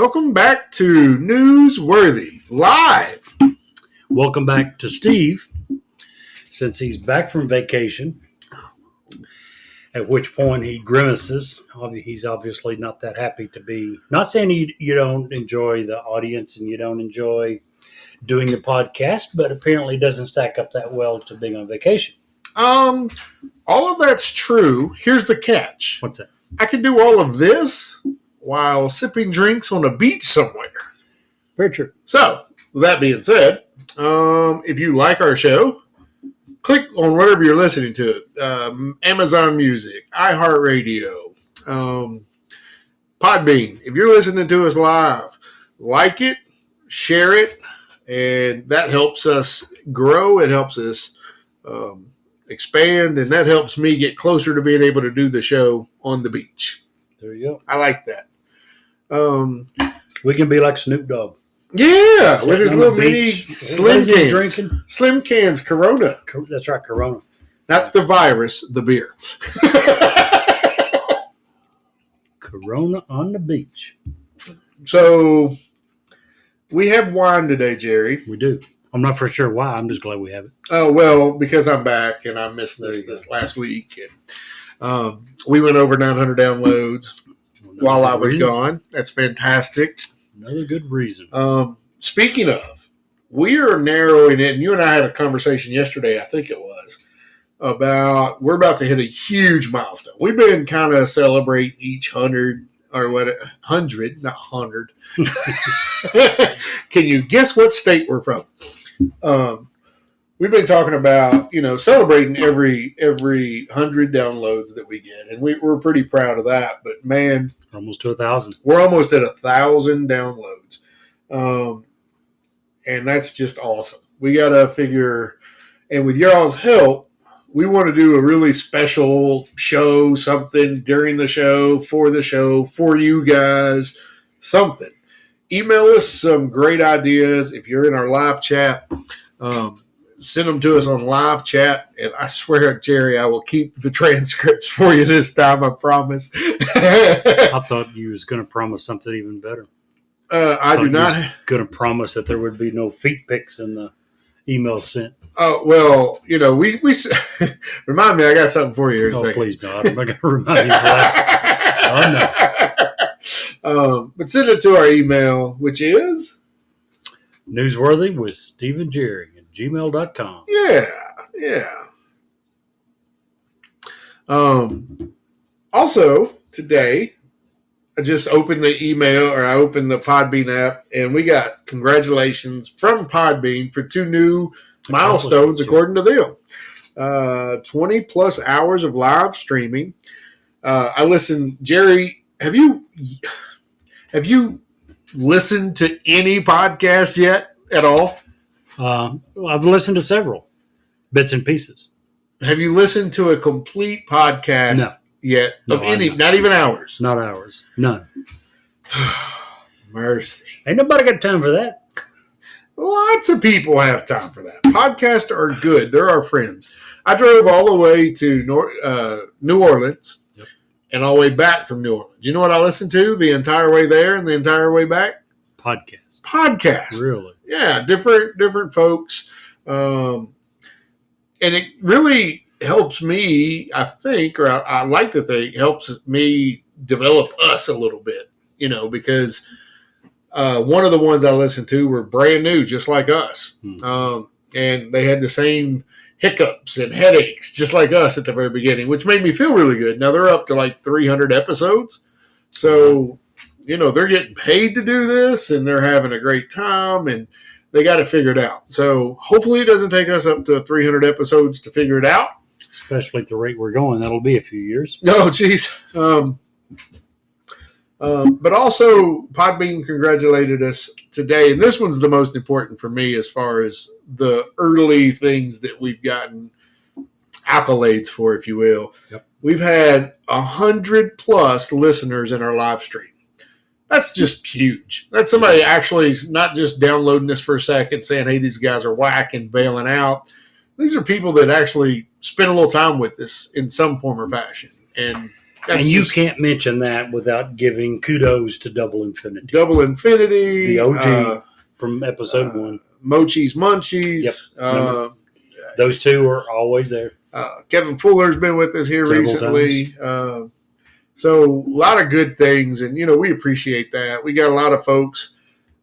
Welcome back to Newsworthy Live. Welcome back to Steve, since he's back from vacation, at which point he grimaces. He's obviously not that happy to be, not saying you don't enjoy the audience and you don't enjoy doing the podcast, but apparently doesn't stack up that well to being on vacation. All of that's true. Here's the catch. What's that? I can do all of this while sipping drinks on a beach somewhere. Very true. So, with that being said, if you like our show, click on whatever you're listening to. Amazon Music, iHeartRadio, Podbean. If you're listening to us live, like it, share it, and that helps us grow. It helps us expand, and that helps me get closer to being able to do the show on the beach. There you go. I like that. We can be like Snoop Dogg. Yeah, with his little mini slim cans. Drinking? Slim cans, Corona. That's right, Corona. Not the virus, the beer. Corona on the beach. So, we have wine today, Jerry. We do. I'm not for sure why. I'm just glad we have it. Oh, well, because I'm back and I missed this last week. And we went over 900 downloads while I was gone. That's fantastic. Another good reason. Speaking of, we are narrowing it, and you and I had a conversation yesterday, I think it was, about we're about to hit a huge milestone. We've been kind of celebrating each 100, or what, 100, not 100. Can you guess what state we're from? We've been talking about, celebrating every 100 downloads that we get, and we're pretty proud of that. But man, we're almost to 1,000. We're almost at 1,000 downloads, and that's just awesome. We got to figure, and with y'all's help, we want to do a really special show, something during the show, for you guys, something. Email us some great ideas. If you're in our live chat, send them to us on live chat, and I swear, Jerry, I will keep the transcripts for you this time, I promise. I thought you was going to promise something even better. I do not. Going to promise that there would be no feet pics in the emails sent. Oh, well, we remind me, I got something for you here in a second. Please don't. I'm not going to remind you for that. Oh, no. But send it to our email, which is Newsworthy with Steve and Jerry at gmail.com. Yeah. Also, today, I just opened the email, or I opened the Podbean app, and we got congratulations from Podbean for 2 new milestones, according to them. 20 plus hours of live streaming. I listened, Jerry, have you listened to any podcast yet at all? I've listened to several bits and pieces. Have you listened to a complete podcast yet? Of any, not even hours? Not hours. None. Mercy. Ain't nobody got time for that. Lots of people have time for that. Podcasts are good. They're our friends. I drove all the way to New Orleans and all the way back from New Orleans. You know what I listened to the entire way there and the entire way back? Podcast. Really? Yeah, different folks. And it really helps me, I think, or I like to think, helps me develop us a little bit, because one of the ones I listened to were brand new, just like us. And they had the same hiccups and headaches, just like us at the very beginning, which made me feel really good. Now they're up to like 300 episodes. So, they're getting paid to do this, and they're having a great time, and they got it figured out. So hopefully it doesn't take us up to 300 episodes to figure it out. Especially at the rate we're going. That'll be a few years. Oh, geez. But also, Podbean congratulated us today, and this one's the most important for me as far as the early things that we've gotten accolades for, if you will. Yep. We've had 100 plus listeners in our live stream. That's just huge. That's somebody actually not just downloading this for a second saying, hey, these guys are whack and bailing out. These are people that actually spend a little time with us in some form or fashion. And And you can't mention that without giving kudos to Double Infinity. Double Infinity, the OG from episode 1. Mochi's Munchies. Yep. Those two are always there. Kevin Fuller's been with us here Several recently. So a lot of good things, and we appreciate that. We got a lot of folks.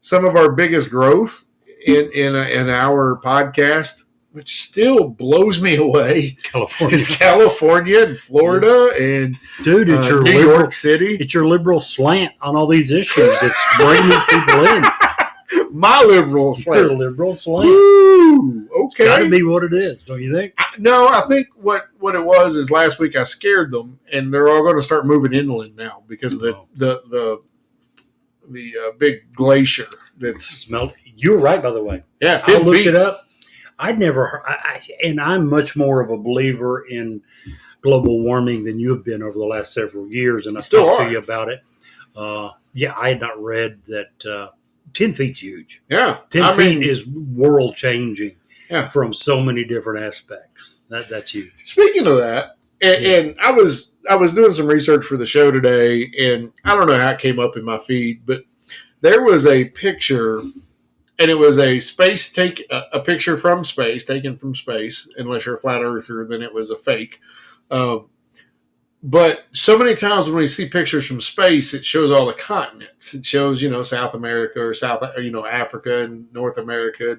Some of our biggest growth in our podcast, which still blows me away, is California and Florida and dude, it's your New York City. It's your liberal slant on all these issues. It's bringing people in. My liberal slant. Your liberal slant. Woo, okay. It's got to be what it is, don't you think? No, I think what it was is last week I scared them, and they're all going to start moving inland now because of the big glacier that's melted. You were right, by the way. Yeah, 10 I looked feet. it up. I'd never heard, and I'm much more of a believer in global warming than you have been over the last several years, and I talked to you about it. I had not read that 10 feet's huge. Yeah. 10 feet is world changing from so many different aspects. That's huge. Speaking of that, and I was doing some research for the show today, and I don't know how it came up in my feed, but there was a picture, and it was a picture from space, taken from space. Unless you're a flat earther, then it was a fake. But so many times when we see pictures from space, it shows all the continents. It shows, South America or Africa and North America.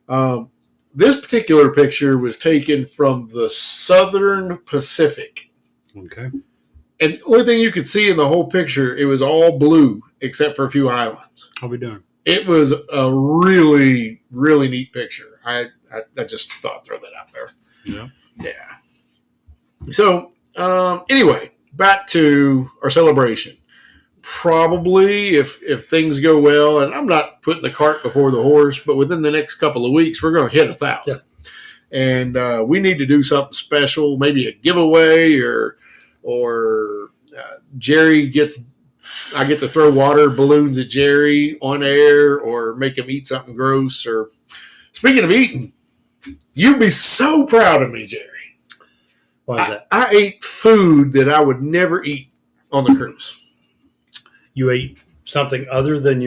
And this particular picture was taken from the Southern Pacific. Okay. And the only thing you could see in the whole picture, it was all blue except for a few islands. How we doing? It was a really, really neat picture. I just thought I'd throw that out there. Yeah. Yeah. So, anyway, back to our celebration. Probably if things go well, and I'm not putting the cart before the horse, but within the next couple of weeks, we're going to hit 1,000. Yeah. And we need to do something special, maybe a giveaway or Jerry I get to throw water balloons at Jerry on air or make him eat something gross. Or speaking of eating, you'd be so proud of me, Jerry. Why is that? I ate food that I would never eat on the cruise. You ate something other than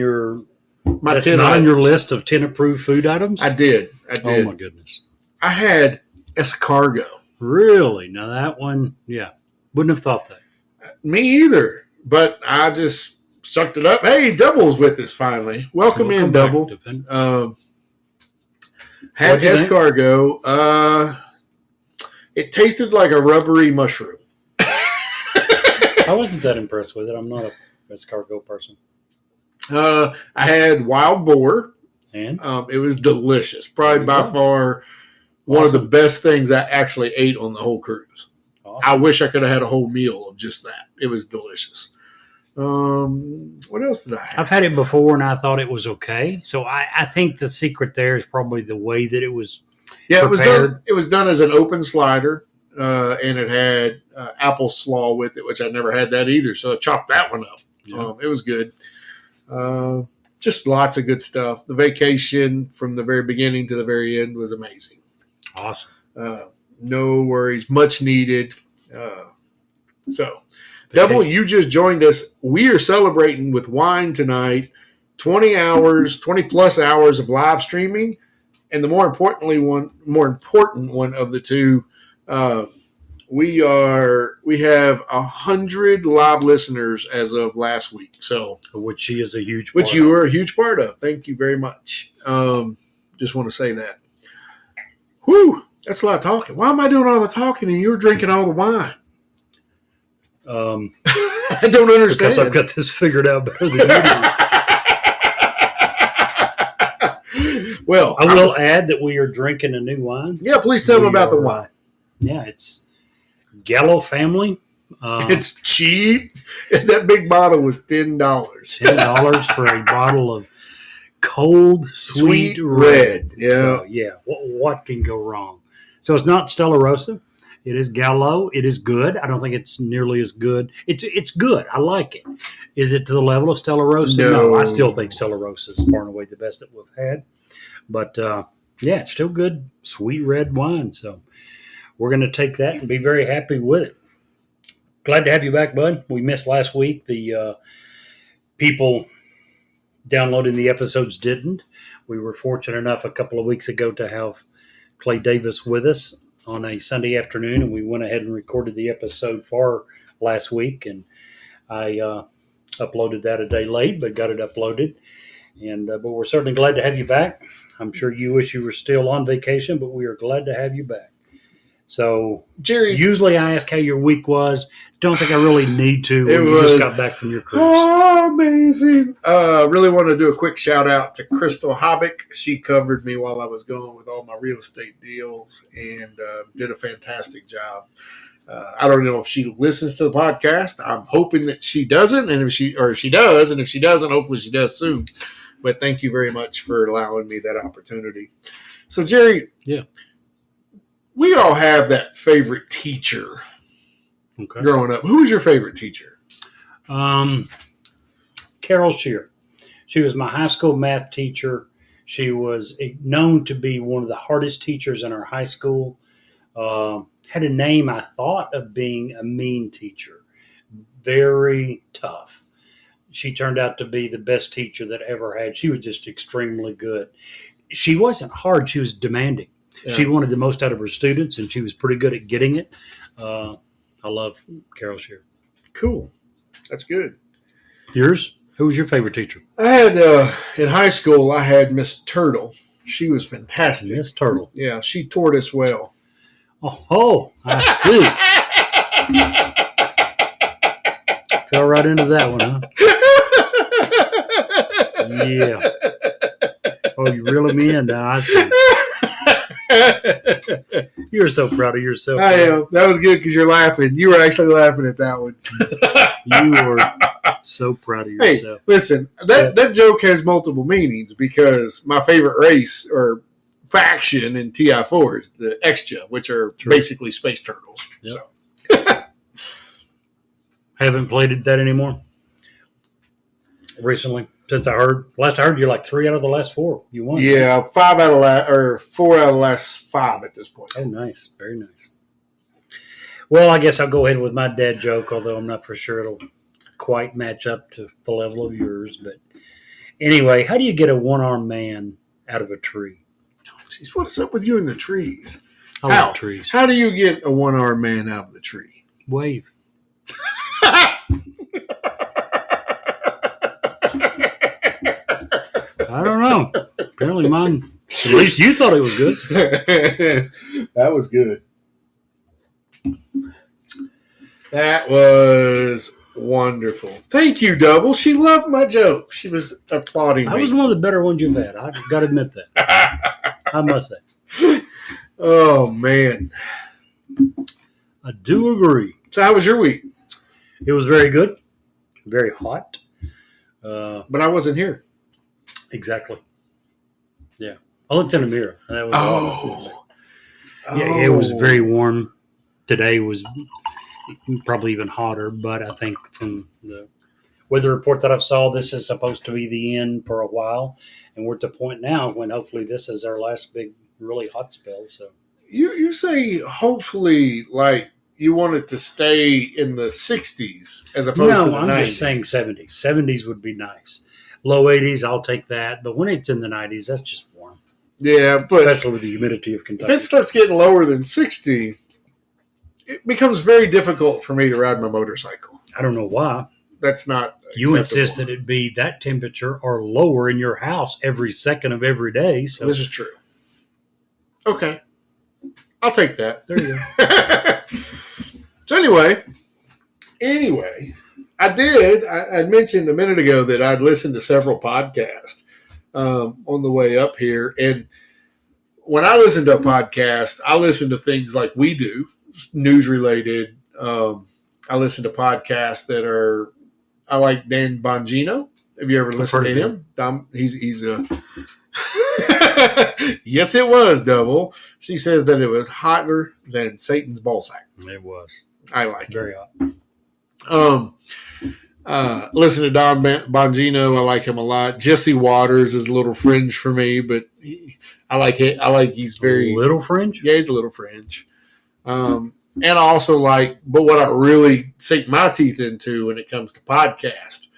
my that's 10 not items. on your list of 10 approved food items? I did. Oh, my goodness. I had escargot. Really? Now that one, wouldn't have thought that. Me either. But I just sucked it up. Hey, Double's with us finally. Welcome in, Double. Had escargot. It tasted like a rubbery mushroom. I wasn't that impressed with it. I'm not a escargot person. I had wild boar. And? It was delicious. Probably by far one of the best things I actually ate on the whole cruise. Awesome. I wish I could have had a whole meal of just that. It was delicious. What else did I have? I've had it before, and I thought it was okay. So I think the secret there is probably the way that it was prepared. It was done as an open slider, and it had apple slaw with it, which I never had that either. So I chopped that one up. Yeah. It was good. Just lots of good stuff. The vacation from the very beginning to the very end was amazing. Awesome. No worries. Much needed. Double, you just joined us. We are celebrating with wine tonight. 20 plus hours of live streaming. And the more important one of the two, we have 100 live listeners as of last week. So, which she is a huge part which you are a huge part of. Thank you very much. Just want to say that. Whew, that's a lot of talking. Why am I doing all the talking and you're drinking all the wine? I don't understand. Because I've got this figured out better than you do. Well, I will add that we are drinking a new wine. Yeah, please tell them about the wine. Yeah, it's Gallo Family. It's cheap. That big bottle was $10. $10 for a bottle of cold, sweet red. Yeah. So, what can go wrong? So it's not Stella Rosa. It is Gallo. It is good. I don't think it's nearly as good. It's good. I like it. Is it to the level of Stella Rosa? No, I still think Stella Rosa is far and away the best that we've had. But, it's still good, sweet red wine. So we're going to take that and be very happy with it. Glad to have you back, bud. We missed last week. The people downloading the episodes didn't. We were fortunate enough a couple of weeks ago to have Clay Davis with us on a Sunday afternoon, and we went ahead and recorded the episode for last week. And I uploaded that a day late, but got it uploaded. And but we're certainly glad to have you back. I'm sure you wish you were still on vacation, but we are glad to have you back. So, Jerry, usually I ask how your week was. Don't think I really need to when It you was- just got back from your cruise. amazing. Really want to do a quick shout out to Crystal Hobbick. She covered me while I was gone with all my real estate deals and did a fantastic job. I don't know if she listens to the podcast. I'm hoping that she doesn't, and if she does, and if she doesn't, hopefully she does soon. But thank you very much for allowing me that opportunity. So, Jerry, Yeah. we all have that favorite teacher Okay. growing up. Who was your favorite teacher? Carol Shear. She was my high school math teacher. She was known to be one of the hardest teachers in our high school. Had a name, I thought, of being a mean teacher. Very tough. She turned out to be the best teacher that I ever had. She was just extremely good. She wasn't hard. She was demanding. Yeah. She wanted the most out of her students, and she was pretty good at getting it. I love Carol Shear. Cool. That's good. Yours? Who was your favorite teacher? I had in high school. I had Miss Turtle. She was fantastic. Miss Turtle. Yeah, she taught us well. Oh, I see. Fell right into that one, huh? Yeah. Oh, you reeling me in now. I see. You're so proud of yourself. I am. That was good because you're laughing. You were actually laughing at that one. You were so proud of Hey, yourself. listen, that joke has multiple meanings because my favorite race or faction in TI4 is the Exja, which are True. basically space turtles. Yep. So, Haven't played that anymore recently. Since last I heard, you're like 3 out of the last 4. You won. yeah, 4 out of the last 5 at this point. Oh, nice. Very nice. Well, I guess I'll go ahead with my dad joke, although I'm not for sure it'll quite match up to the level of yours. But anyway, how do you get a one-armed man out of a tree? Jeez, what's up with you in the trees? I How? love trees. How do you get a one-armed man out of the tree? Wave. I don't know. Apparently mine, at least you thought it was good. That was good. That was wonderful. Thank you, Double. She loved my joke. She was applauding That me. was one of the better ones you've had. I've got to admit that. I must say. Oh, man. I do agree. So how was your week? It was very good. Very hot. But I wasn't here. Exactly. Yeah. I looked in the mirror. And that was Oh. Yeah, it was very warm. Today was probably even hotter, but I think from the weather report that I saw, this is supposed to be the end for a while. And we're at the point now when hopefully this is our last big, really hot spell. So You say hopefully like you want it to stay in the 60s as opposed to the I'm 90s. just saying 70s. 70s would be nice. Low 80s, I'll take that. But when it's in the 90s, that's just warm, Yeah, but especially with the humidity of if Kentucky. it starts getting lower than 60, it becomes very difficult for me to ride my motorcycle. I don't know why. That's not You acceptable. insist that it be that temperature or lower in your house every second of every day. So This is true. Okay. I'll take that. there you go. So anyway, I mentioned a minute ago that I'd listened to several podcasts on the way up here. And when I listen to a podcast, I listen to things like we do, news related. I listen to podcasts that are, I like Dan Bongino. Have you ever listened to heard of him? He's a, yes, it was Double. She says that it was hotter than Satan's ballsack. It was I like it. very hot. Listen to Don Bongino. I like him a lot. Jesse Waters is a little fringe for me, but I like it. He's very Little fringe? yeah, he's a little fringe. and I also like, but what I really sink my teeth into when it comes to podcast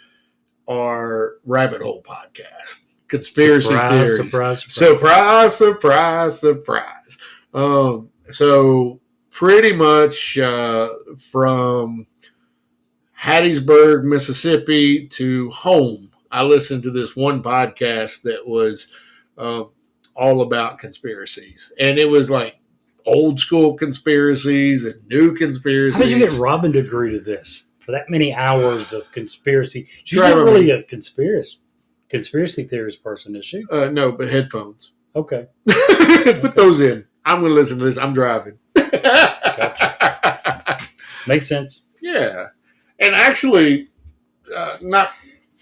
are rabbit hole podcasts, conspiracy Surprise, theories. surprise, surprise. Surprise, surprise, surprise. So pretty much from Hattiesburg, Mississippi to home, I listened to this one podcast that was all about conspiracies. And it was like old school conspiracies and new conspiracies. How did you get Robin to agree to this for that many hours of conspiracy? She's not Trevor- really a conspiracy theorist person, is she? No, but headphones. Okay. Put those in. I'm going to listen to this. I'm driving. Makes sense. Yeah. And actually,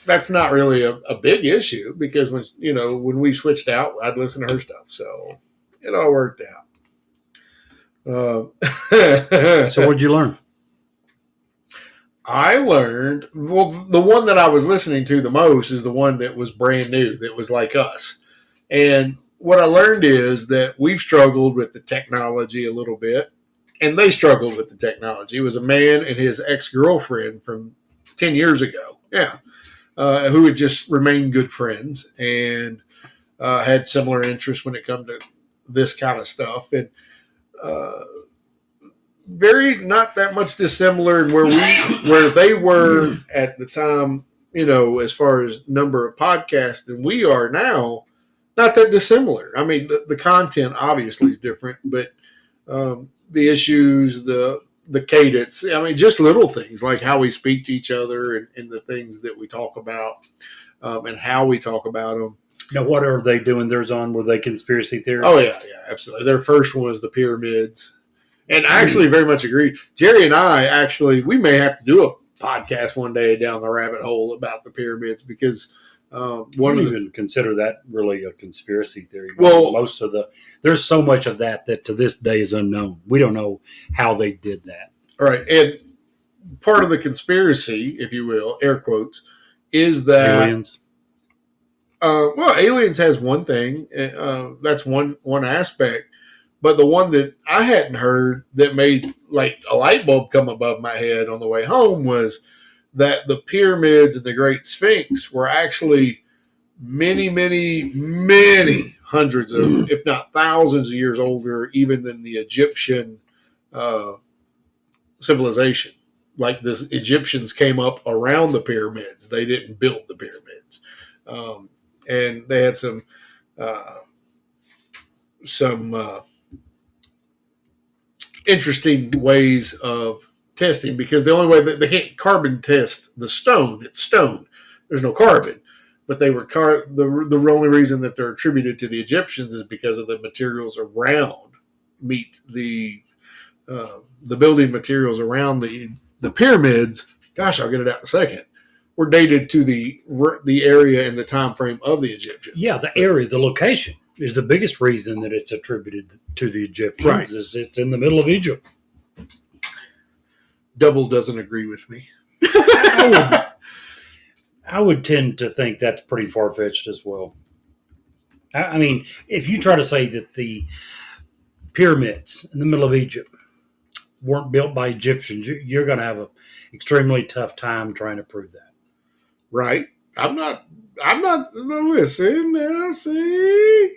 that's not really a big issue because when we switched out, I'd listen to her stuff. So it all worked out. So what'd you learn? I learned, well, the one that I was listening to the most is the one that was brand new, that was like us. And what I learned is that we've struggled with the technology a little bit, and they struggled with the technology. It was a man and his ex-girlfriend from 10 years ago, who had just remained good friends and had similar interests when it come to this kind of stuff. And very not that much dissimilar in where they were at the time, as far as number of podcasts than we are now, not that dissimilar. I mean, the content obviously is different, but the issues, the cadence, I mean, just little things like how we speak to each other and the things that we talk about and how we talk about them. Now, what are they doing theirs on? Were they conspiracy theories? Oh, yeah, absolutely. Their first one was the pyramids. And I actually very much agree. Jerry and I we may have to do a podcast one day down the rabbit hole about the pyramids because even consider that really a conspiracy theory. Well, there's so much of that to this day is unknown. We don't know how they did that. Right. And part of the conspiracy, if you will, air quotes, is that aliens. Aliens has one thing. That's one aspect. But the one that I hadn't heard that made like a light bulb come above my head on the way home was that the pyramids and the Great Sphinx were actually many, many, many hundreds of, if not thousands of years older, even than the Egyptian civilization. Like the Egyptians came up around the pyramids. They didn't build the pyramids. And they had some interesting ways of testing because the only way that they can't carbon test the stone, it's stone. There's no carbon, but they were the only reason that they're attributed to the Egyptians is because of the materials around the building materials around the pyramids. Gosh, I'll get it out in a second. Were dated to the area and the time frame of the Egyptians. Yeah, the area, the location is the biggest reason that it's attributed to the Egyptians. Right. Is it's in the middle of Egypt. Double doesn't agree with me. I would tend to think that's pretty far-fetched as well. I mean, if you try to say that the pyramids in the middle of Egypt weren't built by Egyptians, you're going to have an extremely tough time trying to prove that. Right. I'm not, listen, see?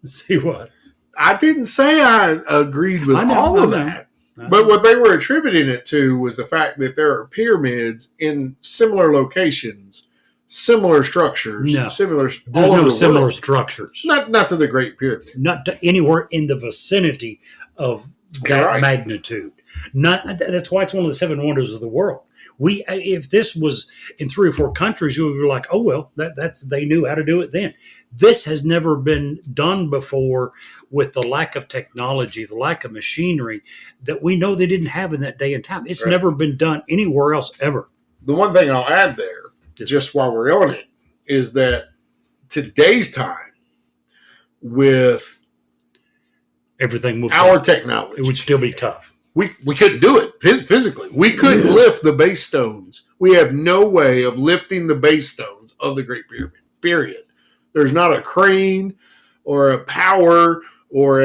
See what? I didn't say I agreed with all of that. But what they were attributing it to was the fact that there are pyramids in similar locations, similar structures, There's no similar structures. Not to the Great Pyramid. Not to anywhere in the vicinity of that magnitude. That's why it's one of the seven wonders of the world. If this was in 3 or 4 countries, we would be like, oh well, they knew how to do it then. This has never been done before with the lack of technology, the lack of machinery that we know they didn't have in that day and time. It's never been done anywhere else ever. The one thing I'll add there, just while we're on it, is that today's time with everything moving our technology, it would still be tough. We couldn't do it physically. We couldn't lift the base stones. We have no way of lifting the base stones of the Great Pyramid, period. There's not a crane or a power or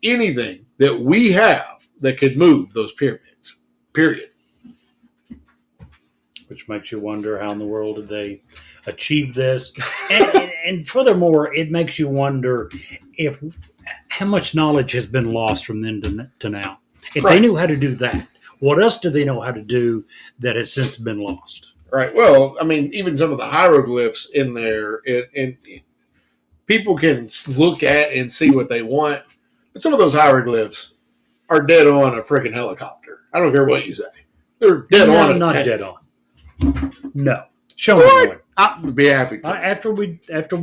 anything that we have that could move those pyramids. Period. Which makes you wonder how in the world did they achieve this? And furthermore, it makes you wonder if how much knowledge has been lost from then to now. If they Right. knew how to do that, what else do they know how to do that has since been lost? Right. Well, I mean, even some of the hieroglyphs in there, and people can look at and see what they want. But some of those hieroglyphs are dead on a freaking helicopter. I don't care what you say. They're dead No, on a not tank. dead on. No. Show me What? one. I'd be happy to. After we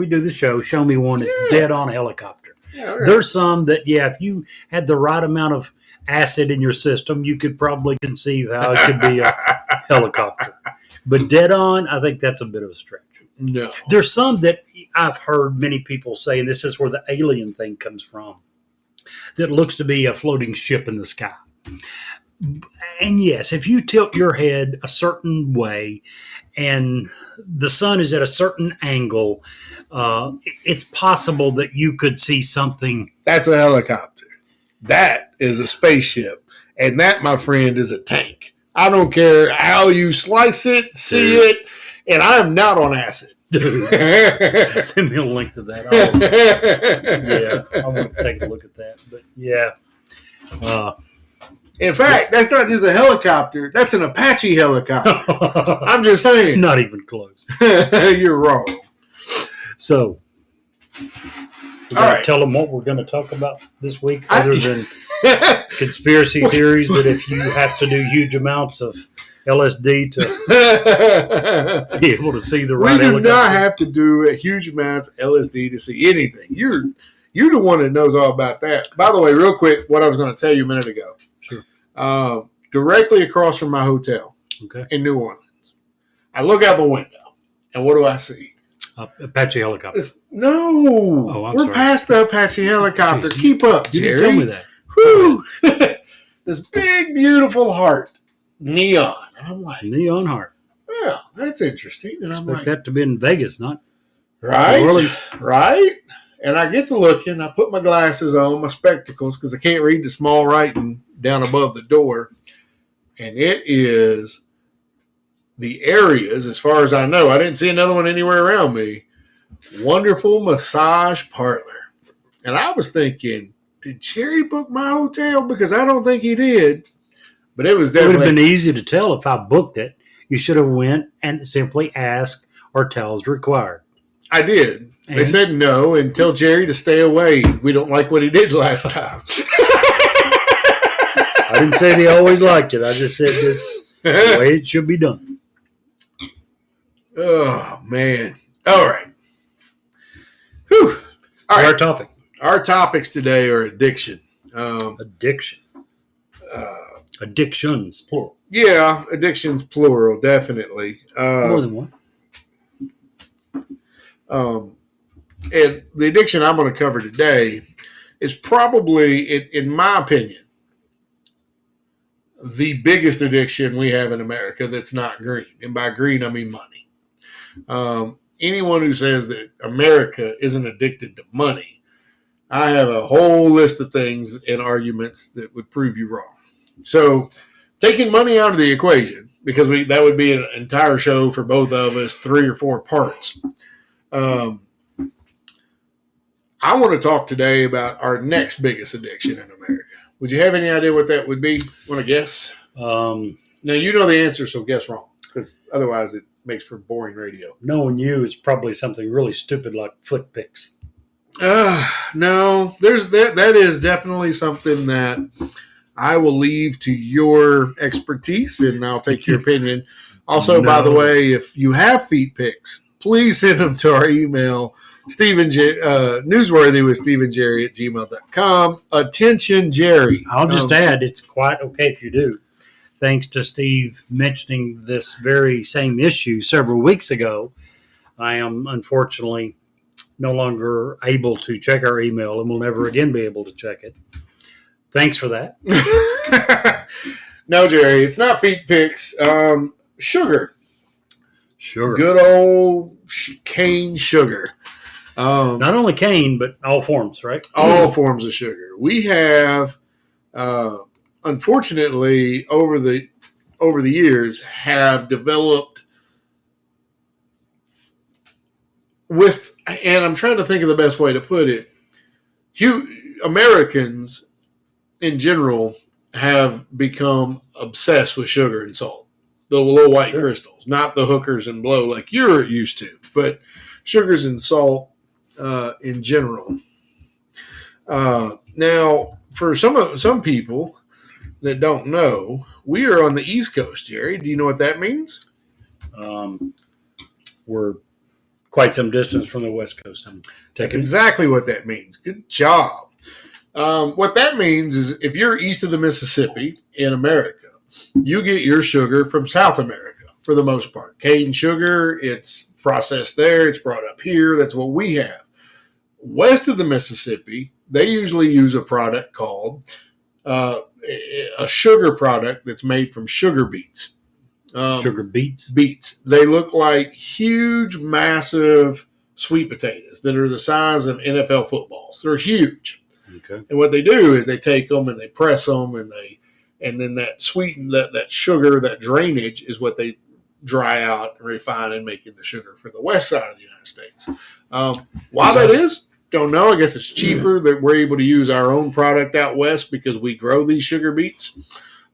do the show, show me one that's dead on a helicopter. Yeah, all right. There's some that, if you had the right amount of acid in your system, you could probably conceive how it could be a helicopter. But dead on, I think that's a bit of a stretch. No. There's some that I've heard many people say, and this is where the alien thing comes from, that looks to be a floating ship in the sky. And yes, if you tilt your head a certain way and the sun is at a certain angle, it's possible that you could see something. That's a helicopter. That is a spaceship. And that, my friend, is a tank. I don't care how you slice it, see it, and I'm not on acid. Dude, send me a link to that. I want to take a look at that. But yeah. In fact, that's not just a helicopter. That's an Apache helicopter. I'm just saying. Not even close. You're wrong. So, All right. tell them what we're going to talk about this week, other than conspiracy theories that if you have to do huge amounts of LSD to be able to see the right We do helicopter. not have to do a huge amounts of LSD to see anything. You're the one that knows all about that. By the way, real quick, what I was going to tell you a minute ago. Sure. Directly across from my hotel in New Orleans, I look out the window, and what do I see? Apache helicopter. We're sorry. past the Apache helicopter. Jeez, Keep up, You Jerry. didn't tell me that. Whew. This big, beautiful heart, neon. And I'm like, Neon heart. well, that's interesting. And I'm Expect like, that to be in Vegas, not New right, Orleans. right. And I get to looking. I put my glasses on, my spectacles, because I can't read the small writing down above the door. And it is the areas, as far as I know, I didn't see another one anywhere around me. Wonderful massage parlor. And I was thinking, did Jerry book my hotel? Because I don't think he did. But it was It would definitely. have been easy to tell if I booked it. You should have went and simply asked or tell as required. I did. They And? said no and tell Jerry to stay away. We don't like what he did last time. I didn't say they always liked it. I just said this the way it should be done. Oh, man. All right. Whew. All Our right. topic: Our topics today are addiction. addiction, addictions, plural, Yeah, addictions plural, definitely. more than one. And the addiction I'm going to cover today is probably, in my opinion, the biggest addiction we have in America that's not green. And by green, I mean money. Anyone who says that America isn't addicted to money, I have a whole list of things and arguments that would prove you wrong. So taking money out of the equation, because that would be an entire show for both of us, 3 or 4 parts. I want to talk today about our next biggest addiction in America. Would you have any idea what that would be? Want to guess? Now, you know the answer, so guess wrong, because otherwise it makes for boring radio. Knowing you, it's probably something really stupid like foot picks. No, that is definitely something that I will leave to your expertise, and I'll take your opinion. Also, by the No. way, if you have feet pics, please send them to our email, newsworthy with StephenJerry@gmail.com. Attention, Jerry. I'll just add, it's quite okay if you do. Thanks to Steve mentioning this very same issue several weeks ago, I am unfortunately no longer able to check our email and will never again be able to check it. Thanks for that. No, Jerry, it's not feet pics. Sugar. Sure. Good old cane sugar. Not only cane, but all forms, right? All forms of sugar. We have unfortunately, over the years, have developed with, and I'm trying to think of the best way to put it. Americans in general have become obsessed with sugar and salt, the little white crystals, not the hookers and blow like you're used to, but sugars and salt in general. Now, for some people that don't know, we are on the East Coast, Jerry. Do you know what that means? We're quite some distance from the West Coast. That's exactly what that means. Good job. What that means is if you're east of the Mississippi in America, you get your sugar from South America for the most part. Cane sugar, it's processed there, it's brought up here. That's what we have. West of the Mississippi, they usually use a product called a sugar product that's made from sugar beets. Sugar beets? Beets. They look like huge, massive sweet potatoes that are the size of NFL footballs. They're huge. Okay. And what they do is they take them and they press them and then that that sugar, that drainage is what they dry out and refine and make into sugar for the west side of the United States. Why that is, don't know. I guess it's cheaper that we're able to use our own product out west because we grow these sugar beets.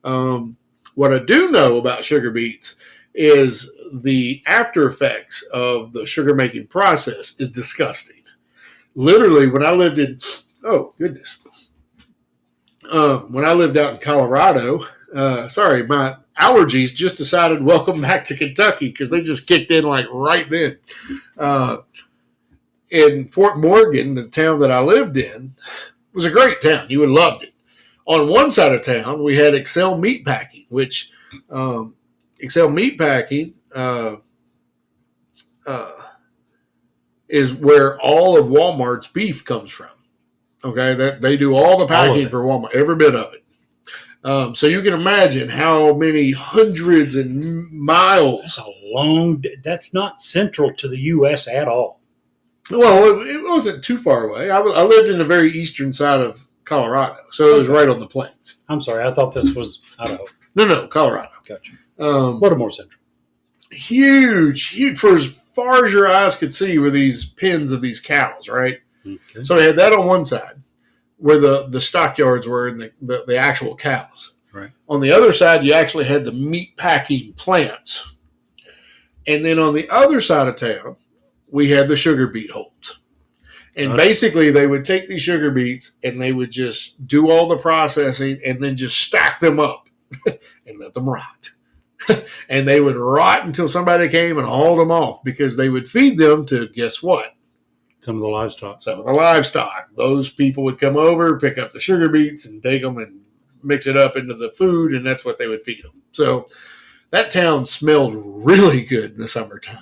What I do know about sugar beets is the after effects of the sugar making process is disgusting. Literally, when I lived in, when I lived out in Colorado, my allergies just decided welcome back to Kentucky because they just kicked in like right then. In Fort Morgan, the town that I lived in, was a great town. You would have loved it. On one side of town, we had Excel Meatpacking, which Excel Meatpacking is where all of Walmart's beef comes from. Okay, that they do all the packing for Walmart, every bit of it. So you can imagine how many hundreds and miles. That's not central to the U.S. at all. Well, it wasn't too far away. I lived in the very eastern side of Colorado, so it was right on the plains. I'm sorry, I thought this was Idaho. No, Colorado. Gotcha. A little more central. Huge, for as far as your eyes could see were these pens of these cows, right? Okay. So they had that on one side where the stockyards were and the actual cows. Right. On the other side, you actually had the meat packing plants. And then on the other side of town, we had the sugar beet holds. And basically, they would take these sugar beets and they would just do all the processing and then just stack them up and let them rot. And they would rot until somebody came and hauled them off because they would feed them to, guess what? Some of the livestock. Those people would come over, pick up the sugar beets and take them and mix it up into the food, and that's what they would feed them. So that town smelled really good in the summertime.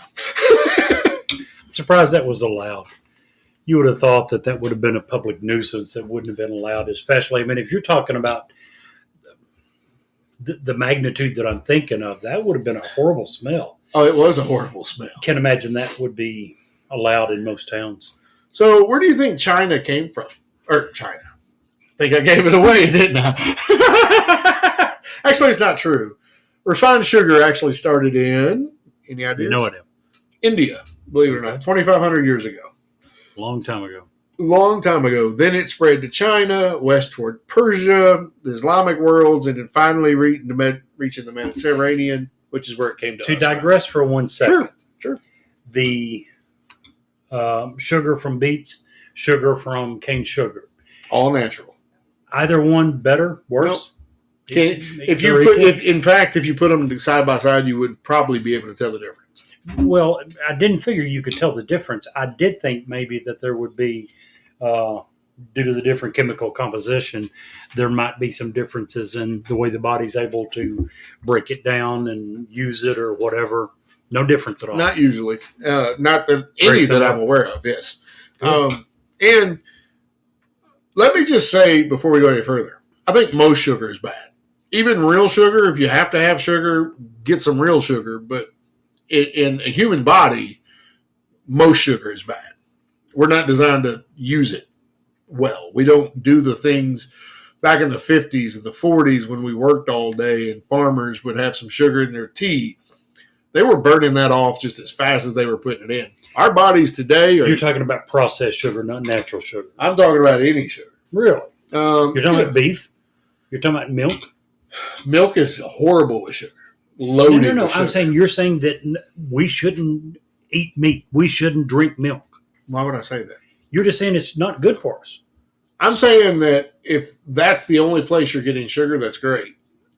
I'm surprised that was allowed. You would have thought that would have been a public nuisance that wouldn't have been allowed, especially, if you're talking about the magnitude that I'm thinking of, that would have been a horrible smell. Oh, it was a horrible smell. Can't imagine that would be allowed in most towns. So where do you think China came from? Or China. I think I gave it away, didn't I? Actually, it's not true. Refined sugar actually started in, any ideas? No idea. India, believe it or not, 2,500 years ago. Long time ago. Then it spread to China, west toward Persia, the Islamic worlds, and then finally reaching the Mediterranean, which is where it came to us. To digress for 1 second. Sure. The sugar from beets, sugar from cane sugar. All natural. Either one better, worse? Nope. If you put them side by side, you would probably be able to tell the difference. Well, I didn't figure you could tell the difference. I did think maybe that there would be, due to the different chemical composition, there might be some differences in the way the body's able to break it down and use it or whatever. No difference at all. Not usually. Not any that I'm aware of, yes. And let me just say before we go any further, I think most sugar is bad. Even real sugar, if you have to have sugar, get some real sugar. But in a human body, most sugar is bad. We're not designed to use it well. We don't do the things back in the 50s and the 40s when we worked all day and farmers would have some sugar in their tea, they were burning that off just as fast as they were putting it in. Our bodies today are. You're talking about processed sugar, not natural sugar. I'm talking about any sugar. Really? You're talking yeah. about beef? You're talking about milk? Milk is horrible with sugar. Loaded No. with sugar. You're saying that we shouldn't eat meat. We shouldn't drink milk. Why would I say that? You're just saying it's not good for us. I'm saying that if that's the only place you're getting sugar, that's great.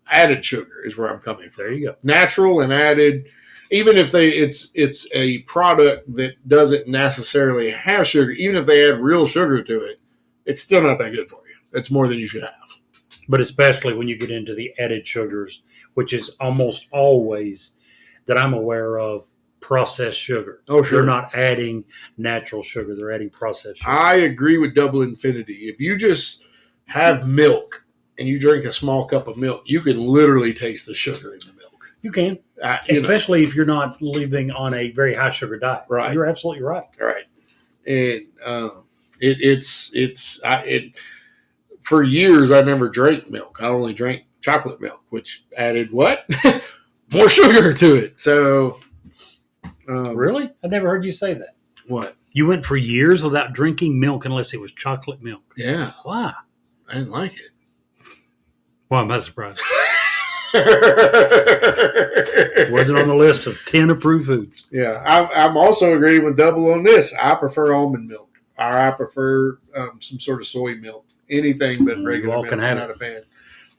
Added sugar is where I'm coming from. There you go. Natural and added, even if it's a product that doesn't necessarily have sugar, even if they add real sugar to it, it's still not that good for you. It's more than you should have. But especially when you get into the added sugars, which is almost always that I'm aware of processed sugar. Oh, sure. They're not adding natural sugar. They're adding processed sugar. I agree with Double Infinity. If you just have milk and you drink a small cup of milk, you can literally taste the sugar in the milk. You can. Especially if you're not living on a very high sugar diet. Right. You're absolutely right. Right. And for years, I never drank milk. I only drank chocolate milk, which added what? More sugar to it. So. Really? I never heard you say that. What? You went for years without drinking milk unless it was chocolate milk. Yeah. Why? I didn't like it. Well, I'm not surprised. It wasn't on the list of 10 approved foods. Yeah. I'm also agreeing with Double on this. I prefer almond milk. Or I prefer some sort of soy milk. Anything but regular You all milk. can I'm have not it. a fan.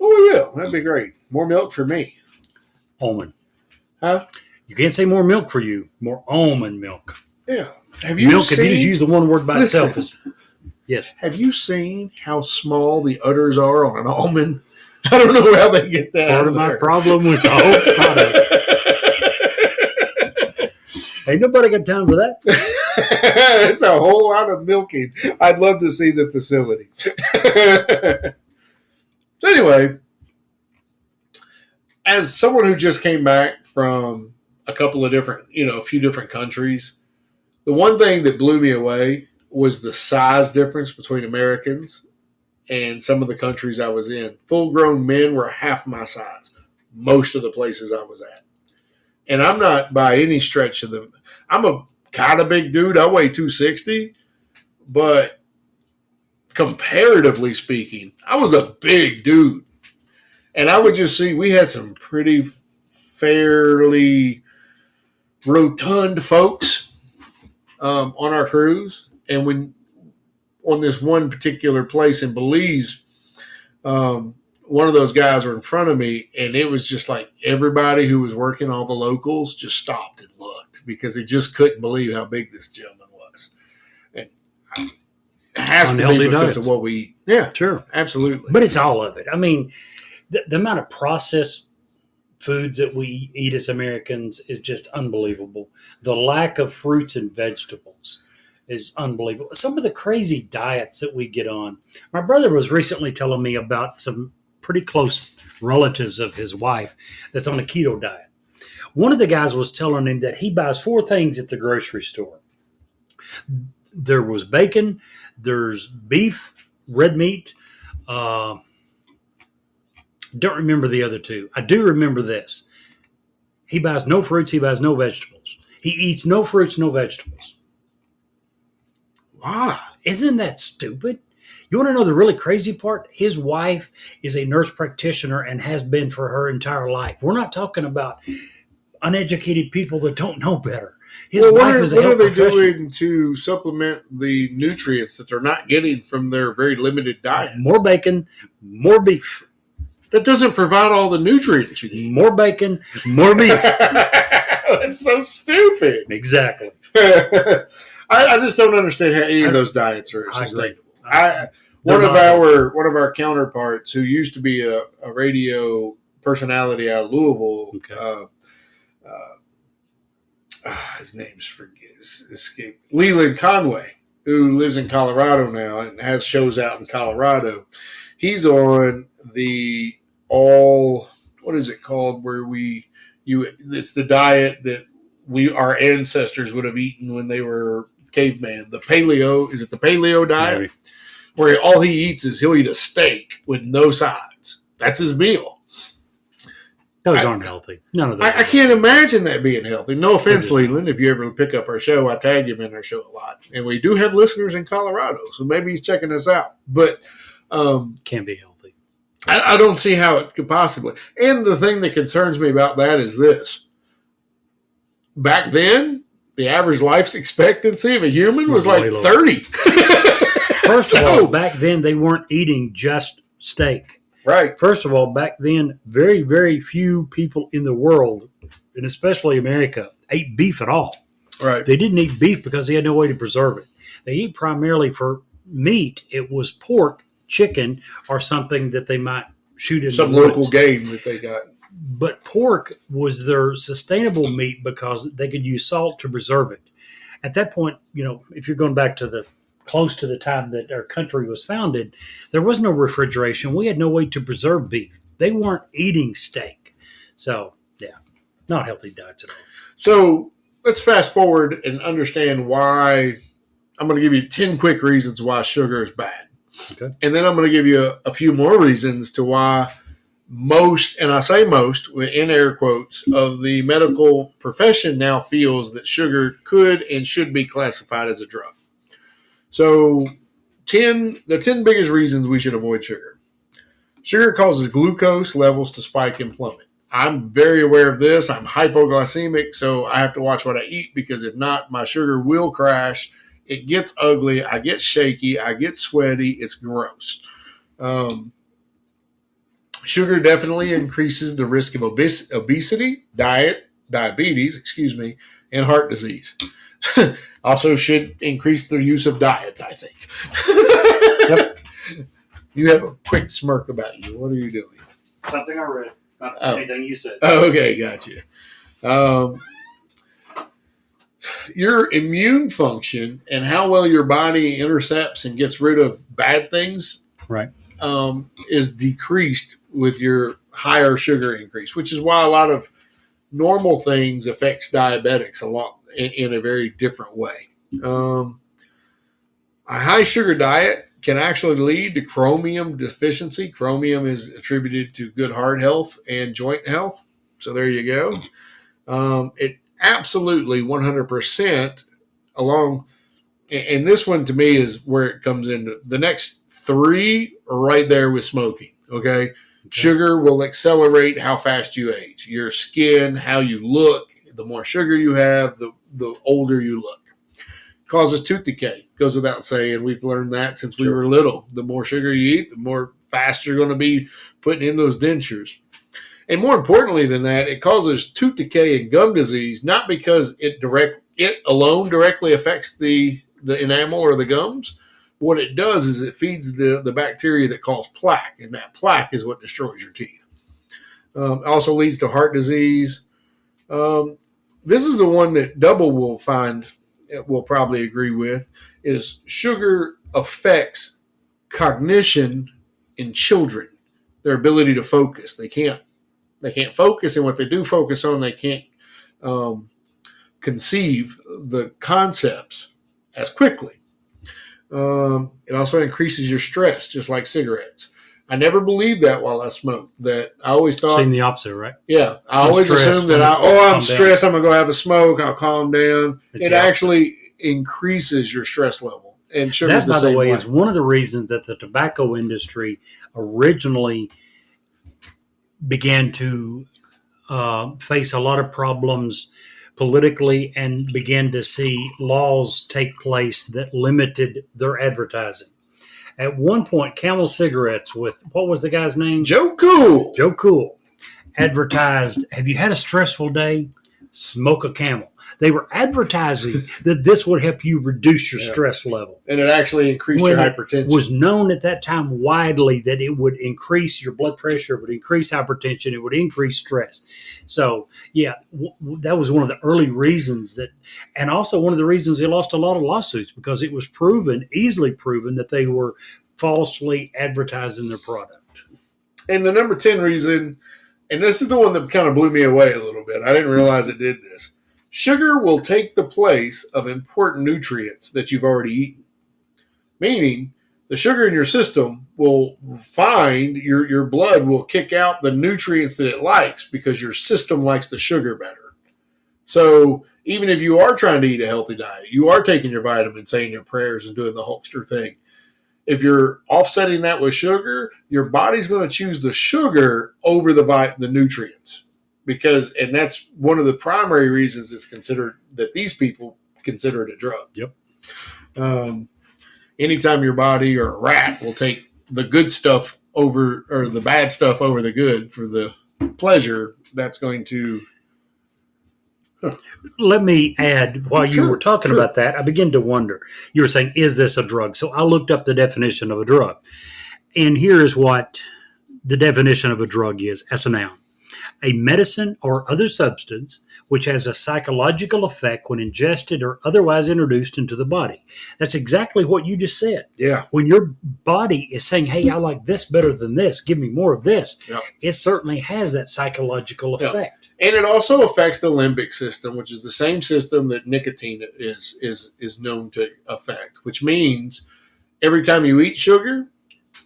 Oh, yeah. That'd be great. More milk for me. Almond. Huh? You can't say more milk for you. More almond milk. Yeah. Have you Milk, seen, if you just use the one word by Listen. itself. Yes. Have you seen how small the udders are on an almond? I don't know how they get that Part out of my there. problem with the whole product. Ain't nobody got time for that. It's a whole lot of milking. I'd love to see the facility. So anyway, as someone who just came back from a few different countries, the one thing that blew me away was the size difference between Americans and some of the countries I was in. Full-grown men were half my size, most of the places I was at. And I'm not by any stretch of them. I'm a kind of big dude. I weigh 260, but comparatively speaking, I was a big dude. And I would just see we had some pretty fairly rotund folks on our cruise. And when on this one particular place in Belize, one of those guys were in front of me, and it was just like everybody who was working, all the locals, just stopped and looked because they just couldn't believe how big this gentleman was. And it has to be because of what we eat. Yeah, Sure. absolutely. But it's all of it. I mean, the amount of processed foods that we eat as Americans is just unbelievable. The lack of fruits and vegetables is unbelievable. Some of the crazy diets that we get on. My brother was recently telling me about some pretty close relatives of his wife that's on a keto diet. One of the guys was telling him that he buys 4 things at the grocery store. There was bacon, there's beef, red meat. Don't remember the other 2. I do remember this. He buys no fruits, he buys no vegetables. He eats no fruits, no vegetables. Wow. Isn't that stupid? You want to know the really crazy part? His wife is a nurse practitioner and has been for her entire life. We're not talking about uneducated people that don't know better. His wife is a what are health they professional. doing to supplement the nutrients that they're not getting from their very limited diet? More bacon, more beef. That doesn't provide all the nutrients you need. More bacon, more beef. That's so stupid. Exactly. I just don't understand how any of those diets are I agree. sustainable. They're One of not. our counterparts who used to be a radio personality out of Louisville, Okay. his name's escaped, Leland Conway, who lives in Colorado now and has shows out in Colorado. He's on the what is it called, where it's the diet that our ancestors would have eaten when they were caveman. The paleo, is it the paleo diet? Maybe. where all he eats is he'll eat a steak with no sides. That's his meal. Those aren't healthy. None of those. I can't imagine that being healthy. No offense, It is. Leland. If you ever pick up our show, I tag him in our show a lot. And we do have listeners in Colorado, so maybe he's checking us out. But Can't be healthy. I don't see how it could possibly. And the thing that concerns me about that is this. Back then, the average life expectancy of a human was like Way lower. 30. First of So- all, back then they weren't eating just steak. Right. First of all, back then, very, very few people in the world, and especially America, ate beef at all. Right. They didn't eat beef because they had no way to preserve it. They eat primarily for meat. It was pork, chicken, or something that they might shoot in Some the local woods. game that they got. But pork was their sustainable meat because they could use salt to preserve it. At that point, if you're going back to the close to the time that our country was founded, there was no refrigeration. We had no way to preserve beef. They weren't eating steak. So, yeah, not healthy diets at all. So let's fast forward and understand why. I'm going to give you 10 quick reasons why sugar is bad. Okay. And then I'm going to give you a few more reasons to why most, and I say most in air quotes, of the medical profession now feels that sugar could and should be classified as a drug. So the 10 biggest reasons we should avoid sugar. Sugar causes glucose levels to spike and plummet. I'm very aware of this. I'm hypoglycemic, so I have to watch what I eat because if not, my sugar will crash. It gets ugly. I get shaky. I get sweaty. It's gross. Sugar definitely increases the risk of obesity, diabetes, and heart disease. Also should increase the use of diets, I think. Yep. You have a quick smirk about you. What are you doing? Something I read, not anything you said. Oh, okay, gotcha. Your immune function and how well your body intercepts and gets rid of bad things Right. is decreased with your higher sugar increase, which is why a lot of normal things affects diabetics a lot in a very different way. A high sugar diet can actually lead to chromium deficiency. Chromium is attributed to good heart health and joint health. So there you go. It absolutely 100% along. And this one to me is where it comes into the next three are right there with smoking. Okay. Sugar will accelerate how fast you age. Your skin, how you look, the more sugar you have, the older you look. Causes tooth decay. Goes without saying. We've learned that since we were little. The more sugar you eat, the more fast you're going to be putting in those dentures. And more importantly than that, it causes tooth decay and gum disease, not because it alone directly affects the enamel or the gums. What it does is it feeds the bacteria that cause plaque, and that plaque is what destroys your teeth. Also leads to heart disease. This is the one that Double will probably agree with, is sugar affects cognition in children, their ability to focus. They can't focus, and what they do focus on, they can't conceive the concepts as quickly. It also increases your stress, just like cigarettes. I never believed that while I smoked. That I always thought, Seen the opposite, right? yeah, I I'm always stressed, assumed that I'm I'm stressed. I'm gonna go have a smoke. I'll calm down. It's It the actually increases your stress level, and sugar's That, by the same way, is one of the reasons that the tobacco industry originally began to face a lot of problems politically and began to see laws take place that limited their advertising. At one point, Camel Cigarettes with, what was the guy's name? Joe Cool. Joe Cool advertised, have you had a stressful day? Smoke a Camel. They were advertising that this would help you reduce your stress level. And it actually increased When your it hypertension. was known at that time widely that it would increase your blood pressure, it would increase hypertension, it would increase stress. So, yeah, that was one of the early reasons that, and also one of the reasons they lost a lot of lawsuits, because it was easily proven that they were falsely advertising their product. And the number 10 reason, and this is the one that kind of blew me away a little bit. I didn't realize it did this. Sugar will take the place of important nutrients that you've already eaten. Meaning, the sugar in your system will find your blood will kick out the nutrients that it likes because your system likes the sugar better. So even if you are trying to eat a healthy diet, you are taking your vitamins, saying your prayers, and doing the Hulkster thing. If you're offsetting that with sugar, your body's going to choose the sugar over the nutrients, and that's one of the primary reasons it's considered that these people consider it a drug. Yep. Anytime your body or a rat will take the good stuff over or the bad stuff over the good for the pleasure, that's going to. Let me add, while you Sure, were talking sure. about that, I began to wonder. You were saying, is this a drug? So I looked up the definition of a drug. And here is what the definition of a drug is as a noun: a medicine or other substance which has a psychological effect when ingested or otherwise introduced into the body. That's exactly what you just said. Yeah. When your body is saying, hey, I like this better than this, give me more of this, Yep. it certainly has that psychological Yep. effect. And it also affects the limbic system, which is the same system that nicotine is known to affect, which means every time you eat sugar,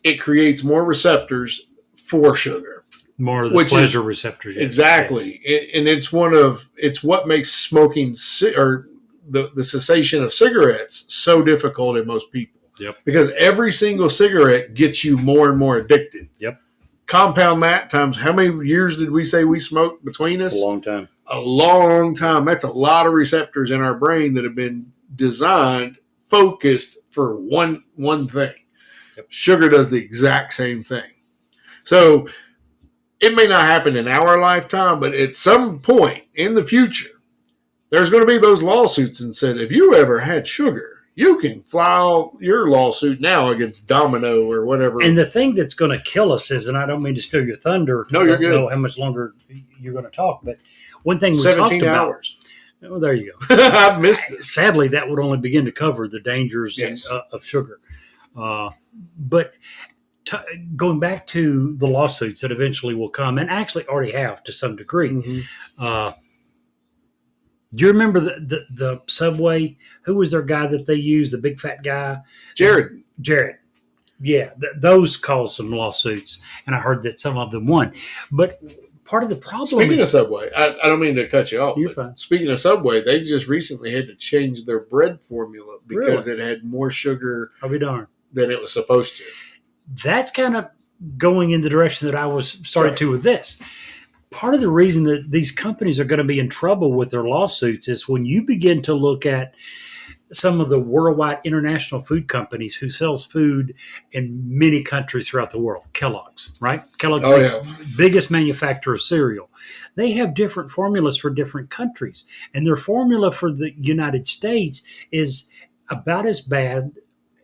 it creates more receptors for sugar. More of the Which is- pleasure receptors. Yes. Exactly. And it's what makes smoking or the cessation of cigarettes so difficult in most people. Yep. Because every single cigarette gets you more and more addicted. Yep. Compound that times how many years did we say we smoked between us? A long time. A long time. That's a lot of receptors in our brain that have been designed, focused for one thing. Yep. Sugar does the exact same thing. So it may not happen in our lifetime, but at some point in the future, there's going to be those lawsuits and said, if you ever had sugar, you can file your lawsuit now against Domino or whatever. And the thing that's going to kill us is, and I don't mean to steal your thunder. No, you're I don't good. know how much longer you're going to talk, but one thing we 17 talked about. hours. Well, there you go. I've missed this. Sadly, that would only begin to cover the dangers Yes. of sugar. But going back to the lawsuits that eventually will come, and actually already have to some degree. Mm-hmm. Do you remember the Subway? Who was their guy that they used? The big fat guy? Jared. Yeah, those caused some lawsuits, and I heard that some of them won. But part of the problem Speaking is of Subway, I don't mean to cut you off. You're but fine. Speaking of Subway, they just recently had to change their bread formula because it had more sugar I'll be darned. than it was supposed to. That's kind of going in the direction that I was starting to with this. Part of the reason that these companies are going to be in trouble with their lawsuits is when you begin to look at some of the worldwide international food companies who sells food in many countries throughout the world. Kellogg's, right? Kellogg's makes biggest manufacturer of cereal. They have different formulas for different countries, and their formula for the United States is about as bad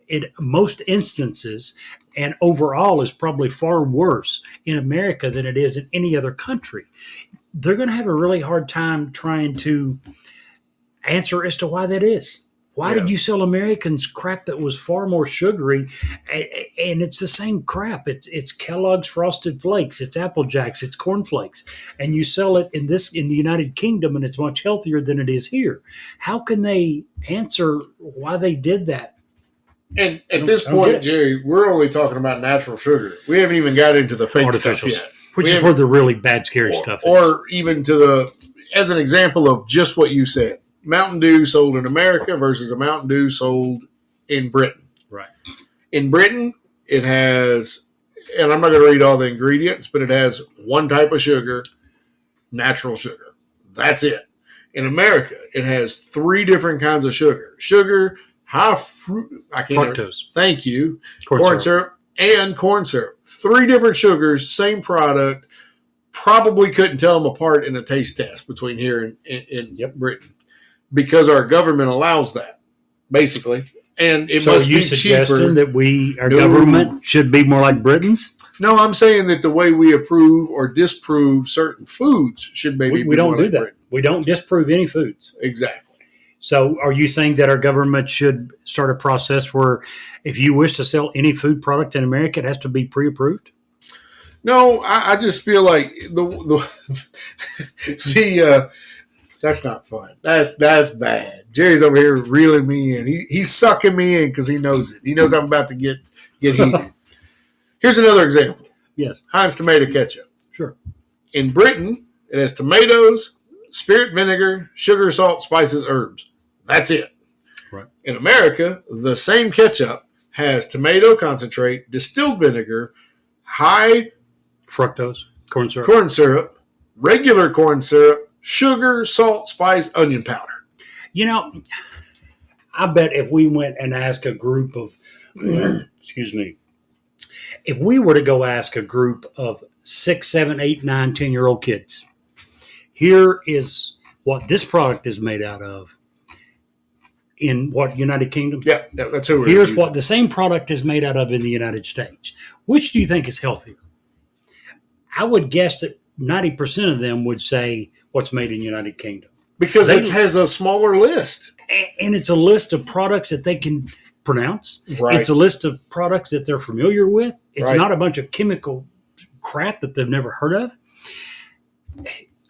in most instances, and overall is probably far worse in America than it is in any other country. They're going to have a really hard time trying to answer as to why that is. Why did you sell Americans crap that was far more sugary? And it's the same crap. It's Kellogg's Frosted Flakes, it's Apple Jacks, it's Corn Flakes, and you sell it in the United Kingdom, and it's much healthier than it is here. How can they answer why they did that? And at this point, Jerry, we're only talking about natural sugar. We haven't even got into the fake stuff yet. Which is where the really bad, scary stuff is. Or even as an example of just what you said, Mountain Dew sold in America versus a Mountain Dew sold in Britain. Right. In Britain, it has, and I'm not going to read all the ingredients, but it has one type of sugar, natural sugar. That's it. In America, it has 3 different kinds of sugar. Sugar, high fruit, fructose. Thank you. Corn syrup and corn syrup. 3 different sugars, same product. Probably couldn't tell them apart in a taste test between here and Britain, because our government allows that, basically. And it must be cheaper. That our government should be more like Britain's? No, I'm saying that the way we approve or disprove certain foods should maybe we be don't more do like that. Britain. We don't disprove any foods. Exactly. So are you saying that our government should start a process where if you wish to sell any food product in America, it has to be pre-approved? No, I just feel like that's not fun. That's bad. Jerry's over here reeling me in. He's sucking me in because he knows it. He knows I'm about to get get heated. Here's another example. Yes. Heinz tomato ketchup. Sure. In Britain, it has tomatoes, spirit vinegar, sugar, salt, spices, herbs. That's it. Right. In America, the same ketchup has tomato concentrate, distilled vinegar, high Fructose, corn syrup. regular corn syrup, sugar, salt, spice, onion powder. You know, I bet if we went and asked a group of, excuse me, if we were to go ask a group of 6, 7, 8, 9, 10-year-old kids, here is what this product is made out of in what, United Kingdom? Yeah, that's who we're Here's using. what the same product is made out of in the United States. Which do you think is healthier? I would guess that 90% of them would say what's made in the United Kingdom. Because it has a smaller list. And it's a list of products that they can pronounce. Right. It's a list of products that they're familiar with. It's Right. not a bunch of chemical crap that they've never heard of.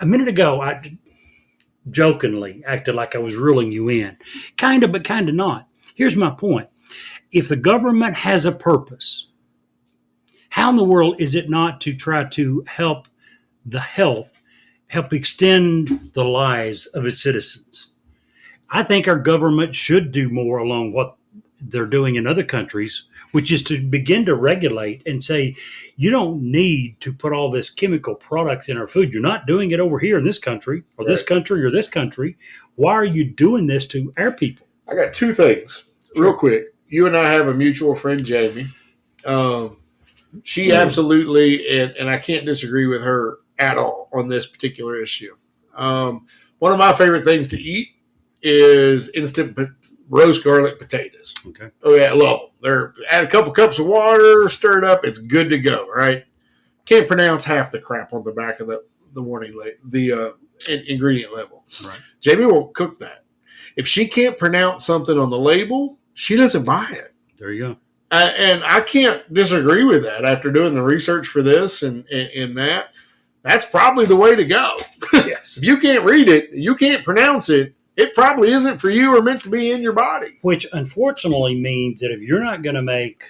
A minute ago, I jokingly acted like I was ruling you in. Kind of, but kind of not. Here's my point. If the government has a purpose, how in the world is it not to try to help the health, help extend the lives of its citizens? I think our government should do more along what they're doing in other countries, which is to begin to regulate and say, you don't need to put all this chemical products in our food. You're not doing it over here in this country or this country or this country. Why are you doing this to our people? I got two things real quick. You and I have a mutual friend, Jamie. She absolutely, and I can't disagree with her at all on this particular issue. One of my favorite things to eat is instant roast garlic potatoes. Okay. Oh yeah, I love them. They're add a couple cups of water, stir it up, it's good to go. Right? Can't pronounce half the crap on the back of the warning the ingredient label. Right. Jamie won't cook that. If she can't pronounce something on the label, she doesn't buy it. There you go. And I can't disagree with that after doing the research for this and that. That's probably the way to go. Yes. If you can't read it, you can't pronounce it, it probably isn't for you or meant to be in your body. Which unfortunately means that if you're not going to make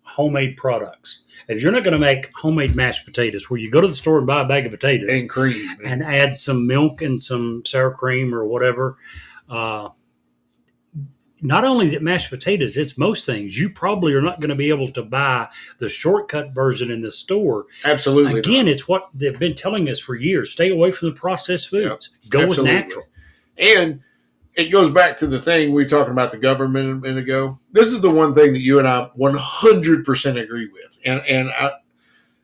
homemade products, if you're not going to make homemade mashed potatoes, where you go to the store and buy a bag of potatoes And cream. and add some milk and some sour cream or whatever, not only is it mashed potatoes, it's most things. You probably are not going to be able to buy the shortcut version in the store. Absolutely. Again, it's what they've been telling us for years. Stay away from the processed foods. Yep. Go Absolutely. with natural. And it goes back to the thing we were talking about the government a minute ago. This is the one thing that you and I 100% agree with. And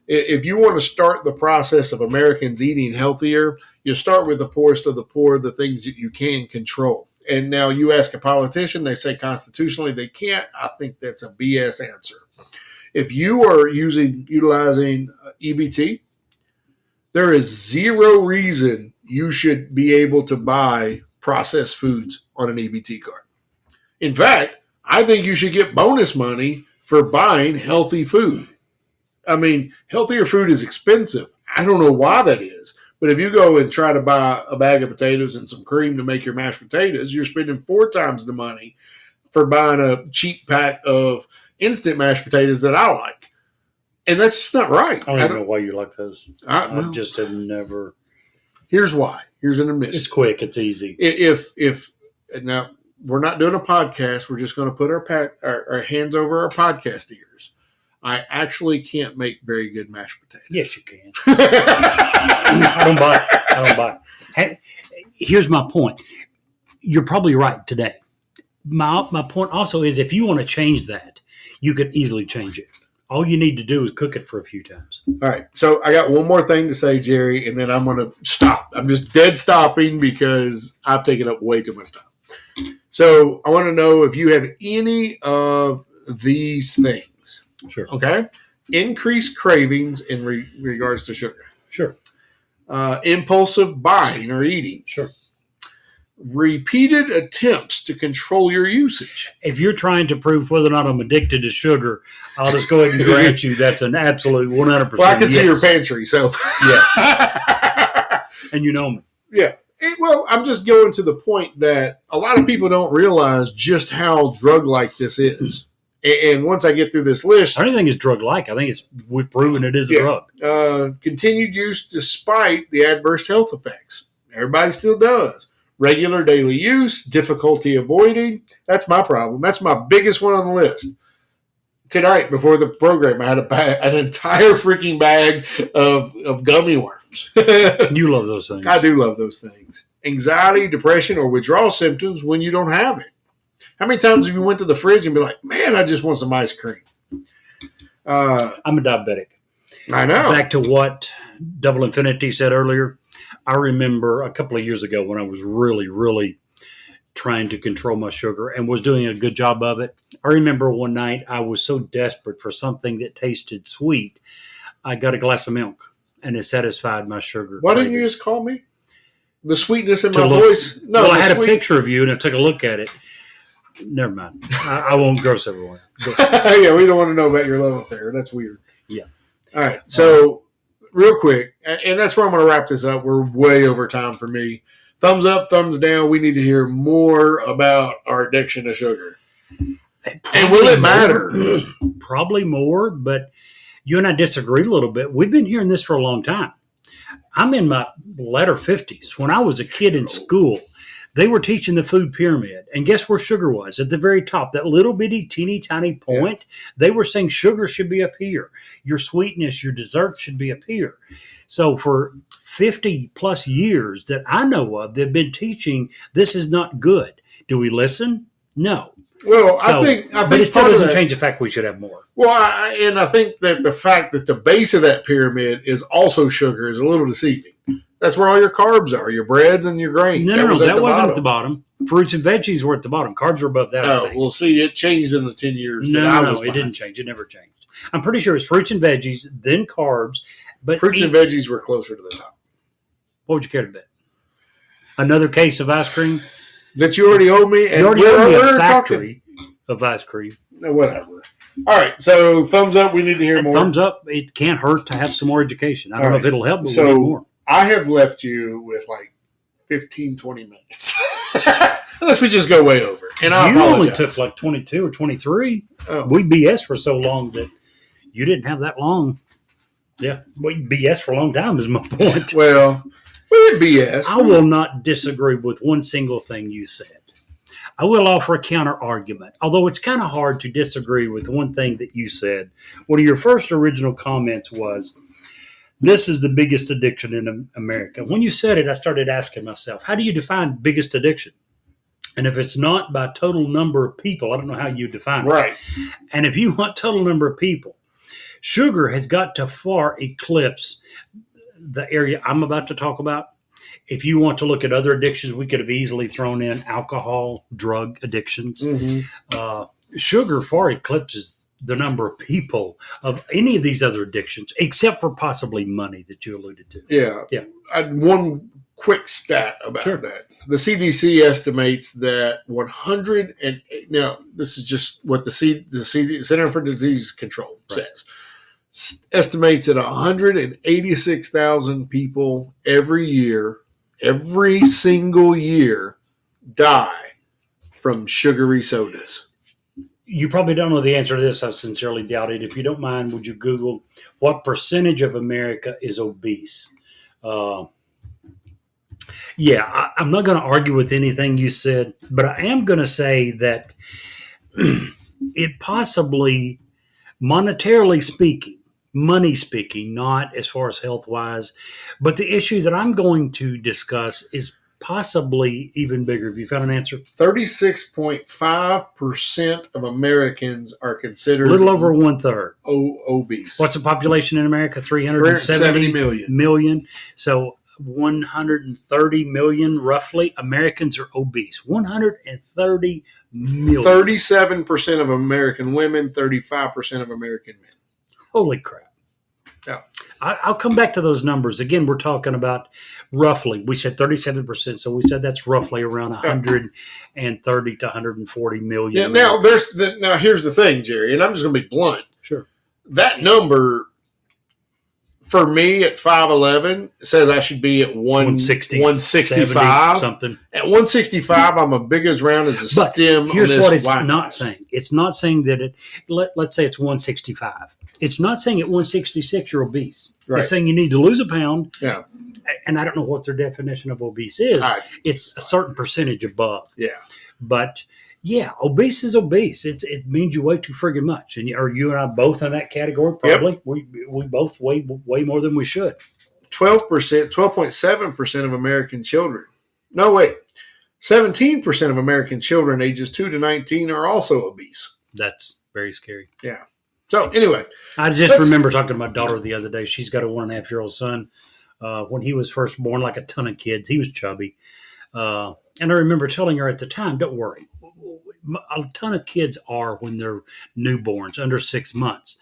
if you want to start the process of Americans eating healthier, you start with the poorest of the poor, the things that you can control. And now you ask a politician, they say constitutionally they can't. I think that's a BS answer. If you are utilizing EBT, there is zero reason you should be able to buy processed foods on an EBT card. In fact, I think you should get bonus money for buying healthy food. I mean, healthier food is expensive. I don't know why that is. But if you go and try to buy a bag of potatoes and some cream to make your mashed potatoes, you're spending 4 times the money for buying a cheap pack of instant mashed potatoes that I like. And that's just not right. I don't even know why you like those. I just have never. Here's why. Here's an admission. It's quick. It's easy. If now we're not doing a podcast, we're just going to put our hands over our podcast ears. I actually can't make very good mashed potatoes. Yes, you can. I don't buy it. Hey, here's my point. You're probably right today. My point also is if you want to change that, you could easily change it. All you need to do is cook it for a few times. All right. So I got one more thing to say, Jerry, and then I'm going to stop. I'm just dead stopping because I've taken up way too much time. So I want to know if you have any of these things. Sure. Okay. Increased cravings in regards to sugar. Sure. Impulsive buying or eating. Sure. Repeated attempts to control your usage. If you're trying to prove whether or not I'm addicted to sugar, I'll just go ahead and grant you that's an absolute 100%. Well, I can see your pantry, so. Yes. And you know me. Yeah. Well, I'm just going to the point that a lot of people don't realize just how drug-like this is. And once I get through this list, I don't think it's drug-like. I think we've proven it is a drug. Continued use despite the adverse health effects. Everybody still does. Regular daily use, difficulty avoiding. That's my problem. That's my biggest one on the list. Tonight, before the program, I had an entire freaking bag of gummy worms. You love those things. I do love those things. Anxiety, depression, or withdrawal symptoms when you don't have it. How many times have you went to the fridge and be like, man, I just want some ice cream? I'm a diabetic. I know. Back to what Double Infinity said earlier, I remember a couple of years ago when I was really, really trying to control my sugar and was doing a good job of it. I remember one night I was so desperate for something that tasted sweet, I got a glass of milk and it satisfied my sugar. Why didn't you just call me? The sweetness in To my look- voice. No, well, I the had sweet- a picture of you and I took a look at it. Never mind. I won't gross everyone. Yeah, we don't want to know about your love affair. That's weird. Yeah. All right. So, real quick, and that's where I'm going to wrap this up. We're way over time for me. Thumbs up, thumbs down. We need to hear more about our addiction to sugar. And will it matter? Probably more, but you and I disagree a little bit. We've been hearing this for a long time. I'm in my latter 50s. When I was a kid in school, they were teaching the food pyramid. And guess where sugar was? At the very top, that little bitty, teeny tiny point. They were saying sugar should be up here. Your sweetness, your dessert should be up here. So for 50 plus years that I know of, they've been teaching this is not good. Do we listen? No. Well, So, I think but it still part of doesn't that- change the fact we should have more. Well, I think that the fact that the base of that pyramid is also sugar is a little deceiving. That's where all your carbs are, your breads and your grains. No, that wasn't bottom. at the bottom. Fruits and veggies were at the bottom. Carbs were above that. I Oh, think. well, see, it changed in the 10 years. that No, I no, was it behind. didn't change. It never changed. I'm pretty sure it's fruits and veggies, then carbs. But Fruits and veggies were closer to the top. what would you care to bet? Another case of ice cream? That you already owe me. And You already owe me a we're factory of ice cream. No, whatever. All right, so thumbs up. We need to hear And more. thumbs up. It can't hurt to have some more education. I don't All know right. if it'll help, but So- we need more. I have left you with like 15, 20 minutes. Unless we just go way over. And I You only apologize. took like 22 or 23. Oh. We BS for so long that you didn't have that long. Yeah, we BS for a long time is my point. Well, we would BS. I will not disagree with one single thing you said. I will offer a counter argument, although it's kind of hard to disagree with one thing that you said. One of your first original comments was, this is the biggest addiction in America. When you said it, I started asking myself, how do you define biggest addiction? And if it's not by total number of people, I don't know how you define it. Right. And if you want total number of people, sugar has got to far eclipse the area I'm about to talk about. If you want to look at other addictions, we could have easily thrown in alcohol, drug addictions. Mm-hmm. Sugar far eclipses the number of people of any of these other addictions, except for possibly money that you alluded to. Yeah. Yeah. One quick stat about Sure. that. The CDC estimates that 100 and now this is just what the Center for Disease Control Right. says. Estimates that 186,000 people every single year die from sugary sodas. You probably don't know the answer to this. I sincerely doubt it. If you don't mind, would you Google what percentage of America is obese? I'm not going to argue with anything you said, but I am going to say that it possibly, monetarily speaking, money speaking, not as far as health wise, but the issue that I'm going to discuss is possibly even bigger. Have you found an answer? 36.5% of Americans are A considered little over 1/3. obese. What's the population in America? 370 370 million. million. So 130 million roughly Americans are obese. 130 million. 37% of American women, 35% of American men. Holy crap. Yeah. I'll come back to those numbers. Again, we're talking about roughly, we said 37%. So we said that's roughly around 130 to 140 million. Yeah, now here's the thing, Jerry, and I'm just going to be blunt. Sure. That number for me at 5'11", it says I should be at 160, 165. something. At 165, I'm as big as round as a But stem. here's on what this it's Wi-Fi. not saying. It's not saying that let's say it's 165. It's not saying at 166 you're obese. Right. It's saying you need to lose a pound. Yeah. And I don't know what their definition of obese is. It's a certain percentage above. Yeah. But yeah, obese is obese. It means you weigh too friggin' much. And are you and I both in that category? Probably. Yep. We both weigh way more than we should. 12.7% of American children. No, wait. 17% of American children ages 2 to 19 are also obese. That's very scary. Yeah. So anyway, I just remember talking to my daughter the other day. She's got a 1.5-year-old son. When he was first born, like a ton of kids, he was chubby. And I remember telling her at the time, don't worry. A ton of kids are when they're newborns, under 6 months.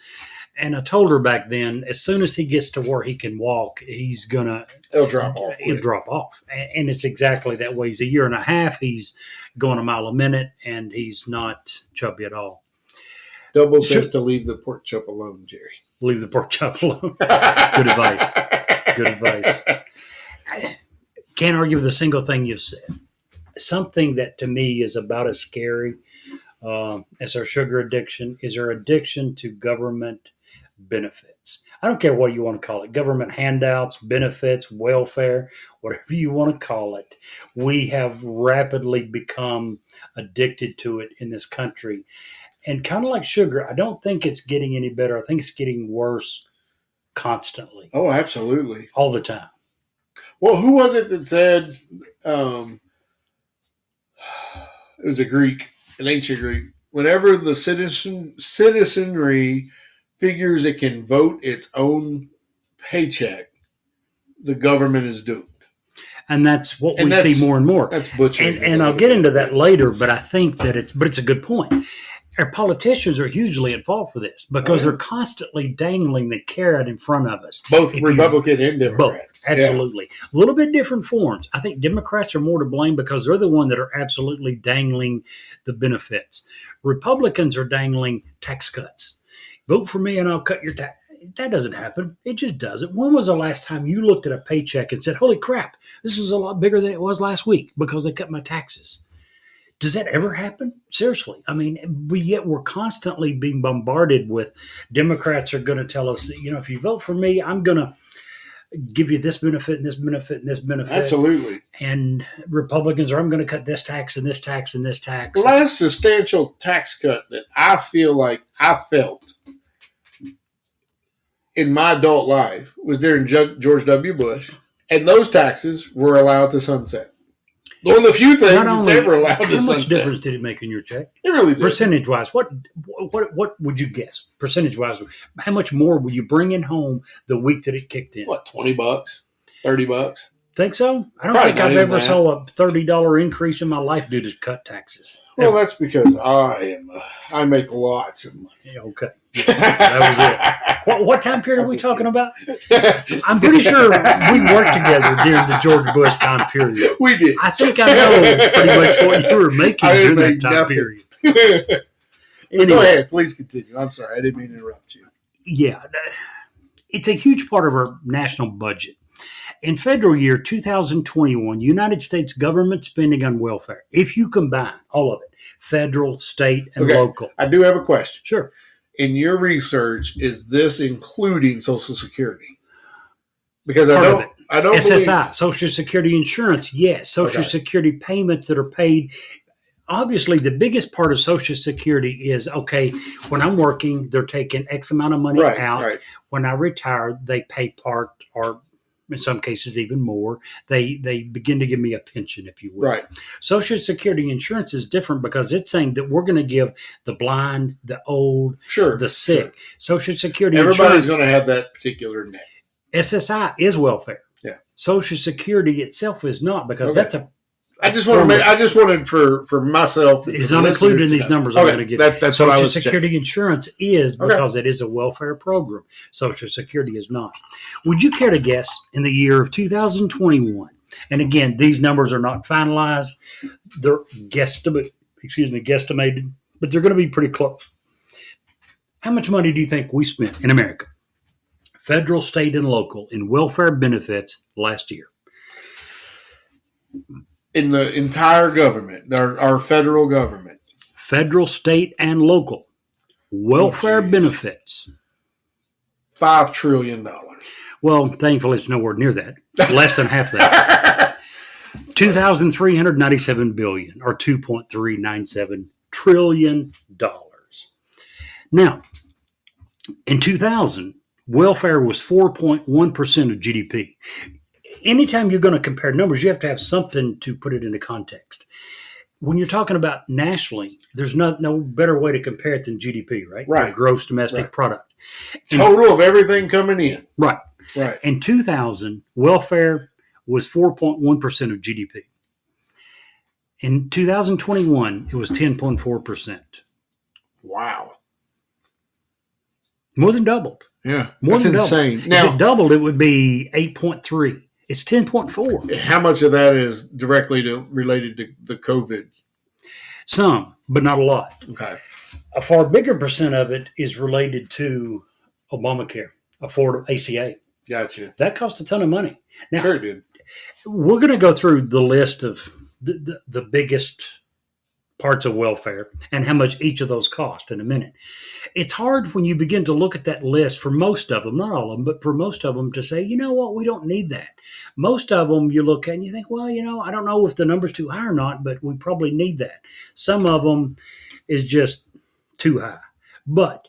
And I told her back then, as soon as he gets to where he can walk, he'll drop off. He'll drop off. And it's exactly that way. He's 1.5 years. He's going a mile a minute, and he's not chubby at all. Double says to leave the pork chop alone, Jerry. Leave the pork chop alone. Good advice. Good advice. Can't argue with a single thing you said. Something that to me is about as scary as our sugar addiction is our addiction to government benefits. I don't care what you want to call it, government handouts, benefits, welfare, whatever you want to call it. We have rapidly become addicted to it in this country. And kind of like sugar, I don't think it's getting any better. I think it's getting worse constantly. Oh, absolutely. All the time. Well, who was it that said, it was a Greek, an ancient Greek, whenever the citizenry figures it can vote its own paycheck, the government is doomed. And that's what we see more and more. That's butchering. And I'll get into that later, but I think that it's a good point. Our politicians are hugely at fault for this because they're constantly dangling the carrot in front of us. Both Republican and Democrat. Both, absolutely. Yeah. A little bit different forms. I think Democrats are more to blame because they're the one that are absolutely dangling the benefits. Republicans are dangling tax cuts. Vote for me and I'll cut your tax. That doesn't happen. It just doesn't. When was the last time you looked at a paycheck and said, holy crap, this is a lot bigger than it was last week because they cut my taxes? Does that ever happen? Seriously. I mean, we're constantly being bombarded with Democrats are going to tell us, if you vote for me, I'm going to give you this benefit and this benefit and this benefit. Absolutely. And Republicans are, I'm going to cut this tax and this tax and this tax. The last substantial tax cut that I feel like I felt in my adult life was during George W. Bush, and those taxes were allowed to sunset. One of the few things that's ever allowed to sunset. How much difference did it make in your check? It really did. Percentage-wise, what would you guess? Percentage-wise, how much more were you bringing home the week that it kicked in? What, $20, $30? Think so? I don't think I've ever saw a $30 increase in my life due to cut taxes. Well, that's because I make lots of money. Yeah, okay. Yeah, that was it. What time period are we talking about? I'm pretty sure we worked together during the George Bush time period. We did. I think I know pretty much what you were making during that time period. Anyway, go ahead. Please continue. I'm sorry. I didn't mean to interrupt you. Yeah. It's a huge part of our national budget. In federal year 2021, United States government spending on welfare, if you combine all of it, federal, state, and local. I do have a question. Sure. In your research, is this including Social Security? Because I don't SSI, Social Security insurance, yes. Social Security payments that are paid. Obviously, the biggest part of Social Security is, when I'm working, they're taking X amount of money out. Right. When I retire, they pay part or in some cases even more. They begin to give me a pension, if you will. Right. Social Security insurance is different because it's saying that we're going to give the blind, the old, the sick. Sure. Social Security everybody's going to have that particular net. SSI is welfare. Yeah. Social Security itself is not because that's a I just wanted for myself. It's not included in these numbers I'm going to give. That's what I was Social Security insurance is because it is a welfare program. Social Security is not. Would you care to guess in the year of 2021? And again, these numbers are not finalized. They're guesstimated, but they're going to be pretty close. How much money do you think we spent in America? federal, state, and local, in welfare benefits last year? In the entire government, our federal government. Federal, state, and local welfare benefits. $5 trillion. Well, thankfully, it's nowhere near that. Less than half that. $2,397 billion, or $2.397 trillion. Now, in 2000, welfare was 4.1% of GDP. Anytime you're going to compare numbers, you have to have something to put it into context. When you're talking about nationally, there's no better way to compare it than GDP, right? Right. Or gross domestic product. Total of everything coming in. Right. Right. In 2000, welfare was 4.1% of GDP. In 2021, it was 10.4%. Wow. More than doubled. Yeah. More That's than insane. Doubled. Now, if it doubled, it would be 8.3. It's 10.4. how much of that is directly related to the COVID? Some, but not a lot. Okay. A far bigger percent of it is related to Obamacare, affordable ACA. Gotcha. That cost a ton of money. Now, Sure it did. We're going to go through the list of the biggest parts of welfare and how much each of those cost in a minute. It's hard when you begin to look at that list for most of them, not all of them, but for most of them to say, you know what, we don't need that. Most of them you look at and you think, well, I don't know if the number's too high or not, but we probably need that. Some of them is just too high. But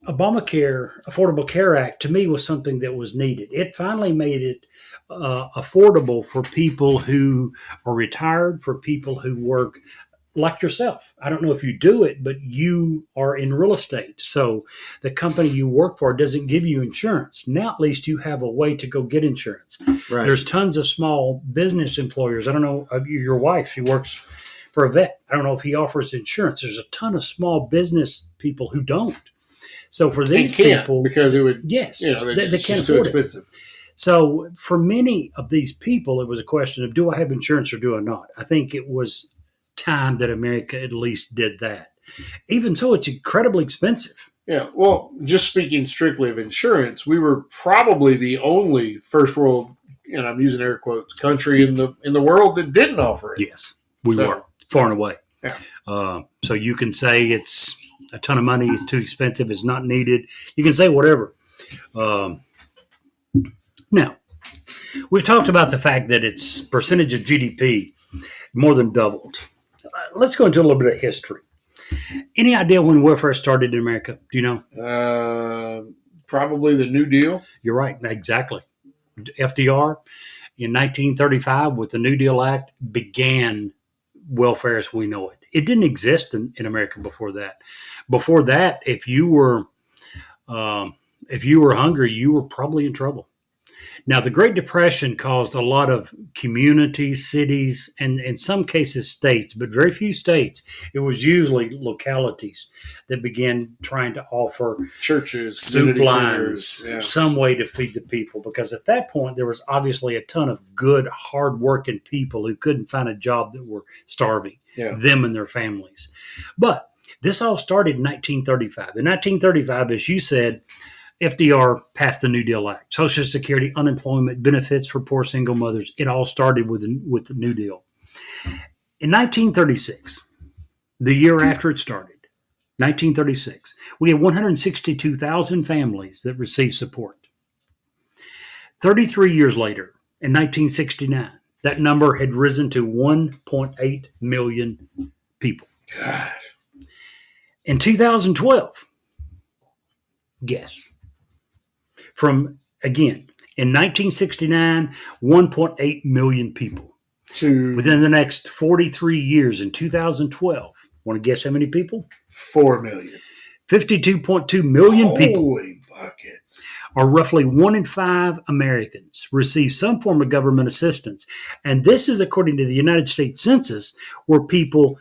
Obamacare, Affordable Care Act, to me was something that was needed. It finally made it affordable for people who are retired, for people who work like yourself. I don't know if you do it, but you are in real estate. So the company you work for doesn't give you insurance. Now at least you have a way to go get insurance. Right. There's tons of small business employers. I don't know, your wife, she works for a vet. I don't know if he offers insurance. There's a ton of small business people who don't. So for these people, because it would, yes, they can't too afford expensive. it. So for many of these people, it was a question of, do I have insurance or do I not? I think it was time that America at least did that. Even so, it's incredibly expensive. Yeah. Well, just speaking strictly of insurance, we were probably the only first world, and I'm using air quotes, country in the world that didn't offer it. Yes, we were far and away. Yeah. So you can say it's a ton of money, it's too expensive, it's not needed. You can say whatever. Now, we've talked about the fact that its percentage of GDP more than doubled. Let's go into a little bit of history. Any idea when welfare started in America? Do you know? Probably the New Deal. You're right. Exactly. FDR in 1935 with the New Deal Act began welfare as we know it. It didn't exist in America before that. Before that, if you were hungry, you were probably in trouble. Now, the Great Depression caused a lot of communities, cities, and in some cases states, but very few states. It was usually localities that began trying to offer churches, soup lines, some way to feed the people. Because at that point, there was obviously a ton of good, hardworking people who couldn't find a job that were starving, them and their families. But this all started in 1935. In 1935, as you said, FDR passed the New Deal Act, Social Security, unemployment benefits for poor single mothers. It all started with the New Deal. In 1936, the year after it started, 1936, we had 162,000 families that received support. 33 years later, in 1969, that number had risen to 1.8 million people. Gosh. In 2012, guess. From, again, in 1969, 1.8 million people. Within the next 43 years, in 2012, want to guess how many people? 4 million. 52.2 million people. Holy buckets. Or roughly 1 in 5 Americans receive some form of government assistance. And this is according to the United States Census, where people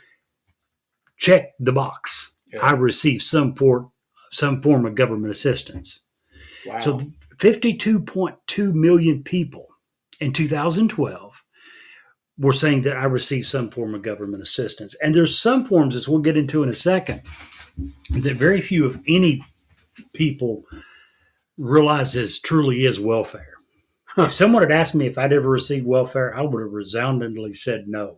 check the box. Yeah. I receive some form of government assistance. Wow. So 52.2 million people in 2012 were saying that I received some form of government assistance. And there's some forms, as we'll get into in a second, that very few, if any, people realizes truly is welfare. If someone had asked me if I'd ever received welfare, I would have resoundingly said no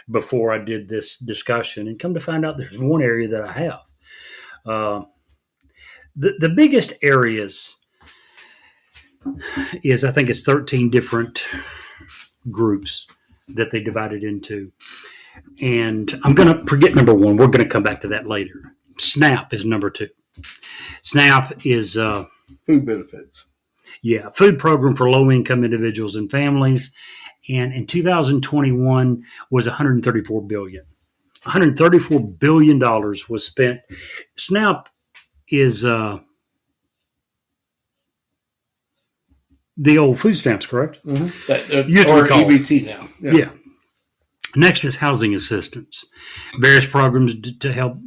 before I did this discussion. And come to find out, there's one area that I have. Uh, the biggest areas is, I think it's 13 different groups that they divided into. And I'm going to forget number one. We're going to come back to that later. SNAP is number two. SNAP is food benefits. Yeah, food program for low-income individuals and families. And in 2021 was 134 billion. 134 billion dollars was spent. SNAP is the old food stamps, correct? Mm-hmm. Used to or be called EBT now. Yeah. Next is housing assistance. Various programs to help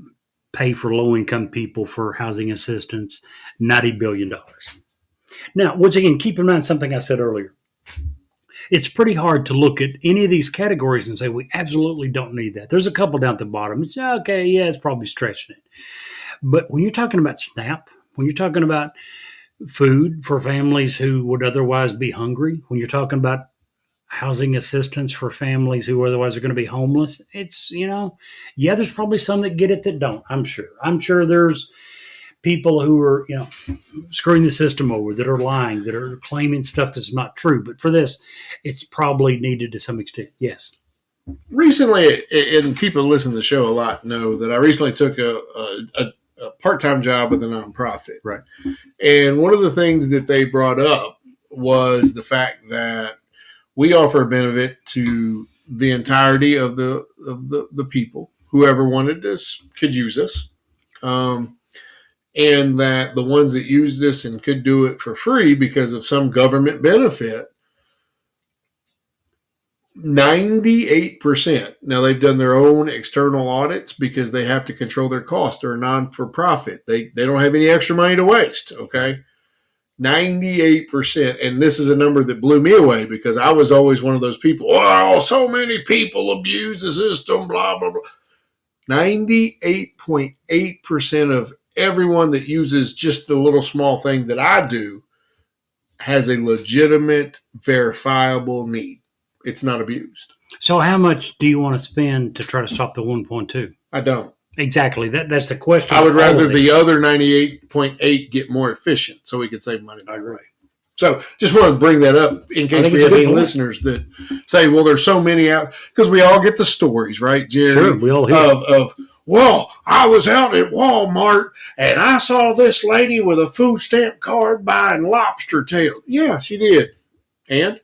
pay for low-income people for housing assistance, $90 billion. Now, once again, keep in mind something I said earlier. It's pretty hard to look at any of these categories and say we absolutely don't need that. There's a couple down at the bottom. It's okay, yeah, it's probably stretching it. But when you're talking about SNAP, when you're talking about food for families who would otherwise be hungry, when you're talking about housing assistance for families who otherwise are going to be homeless, it's, yeah, there's probably some that get it that don't, I'm sure. I'm sure there's people who are, screwing the system over, that are lying, that are claiming stuff that's not true. But for this, it's probably needed to some extent. Yes. Recently, and people listen to the show a lot know that I recently took a part-time job with a nonprofit. Right. And one of the things that they brought up was the fact that we offer a benefit to the entirety of the people, whoever wanted this could use us. And that the ones that use this and could do it for free because of some government benefit, 98%. Now, they've done their own external audits because they have to control their costs. They're a non-for-profit. They don't have any extra money to waste, okay? 98%. And this is a number that blew me away because I was always one of those people, oh, so many people abuse the system, blah, blah, blah. 98.8% of everyone that uses just the little small thing that I do has a legitimate, verifiable need. It's not abused. So how much do you want to spend to try to stop the 1.2? I don't. Exactly. That's the question. I would rather the other 98.8 get more efficient so we could save money that way. So just want to bring that up in case we have any listeners that say, well, there's so many out, because we all get the stories, right, Jerry? Sure, we all hear of well, I was out at Walmart and I saw this lady with a food stamp card buying lobster tail. Yeah, she did. And?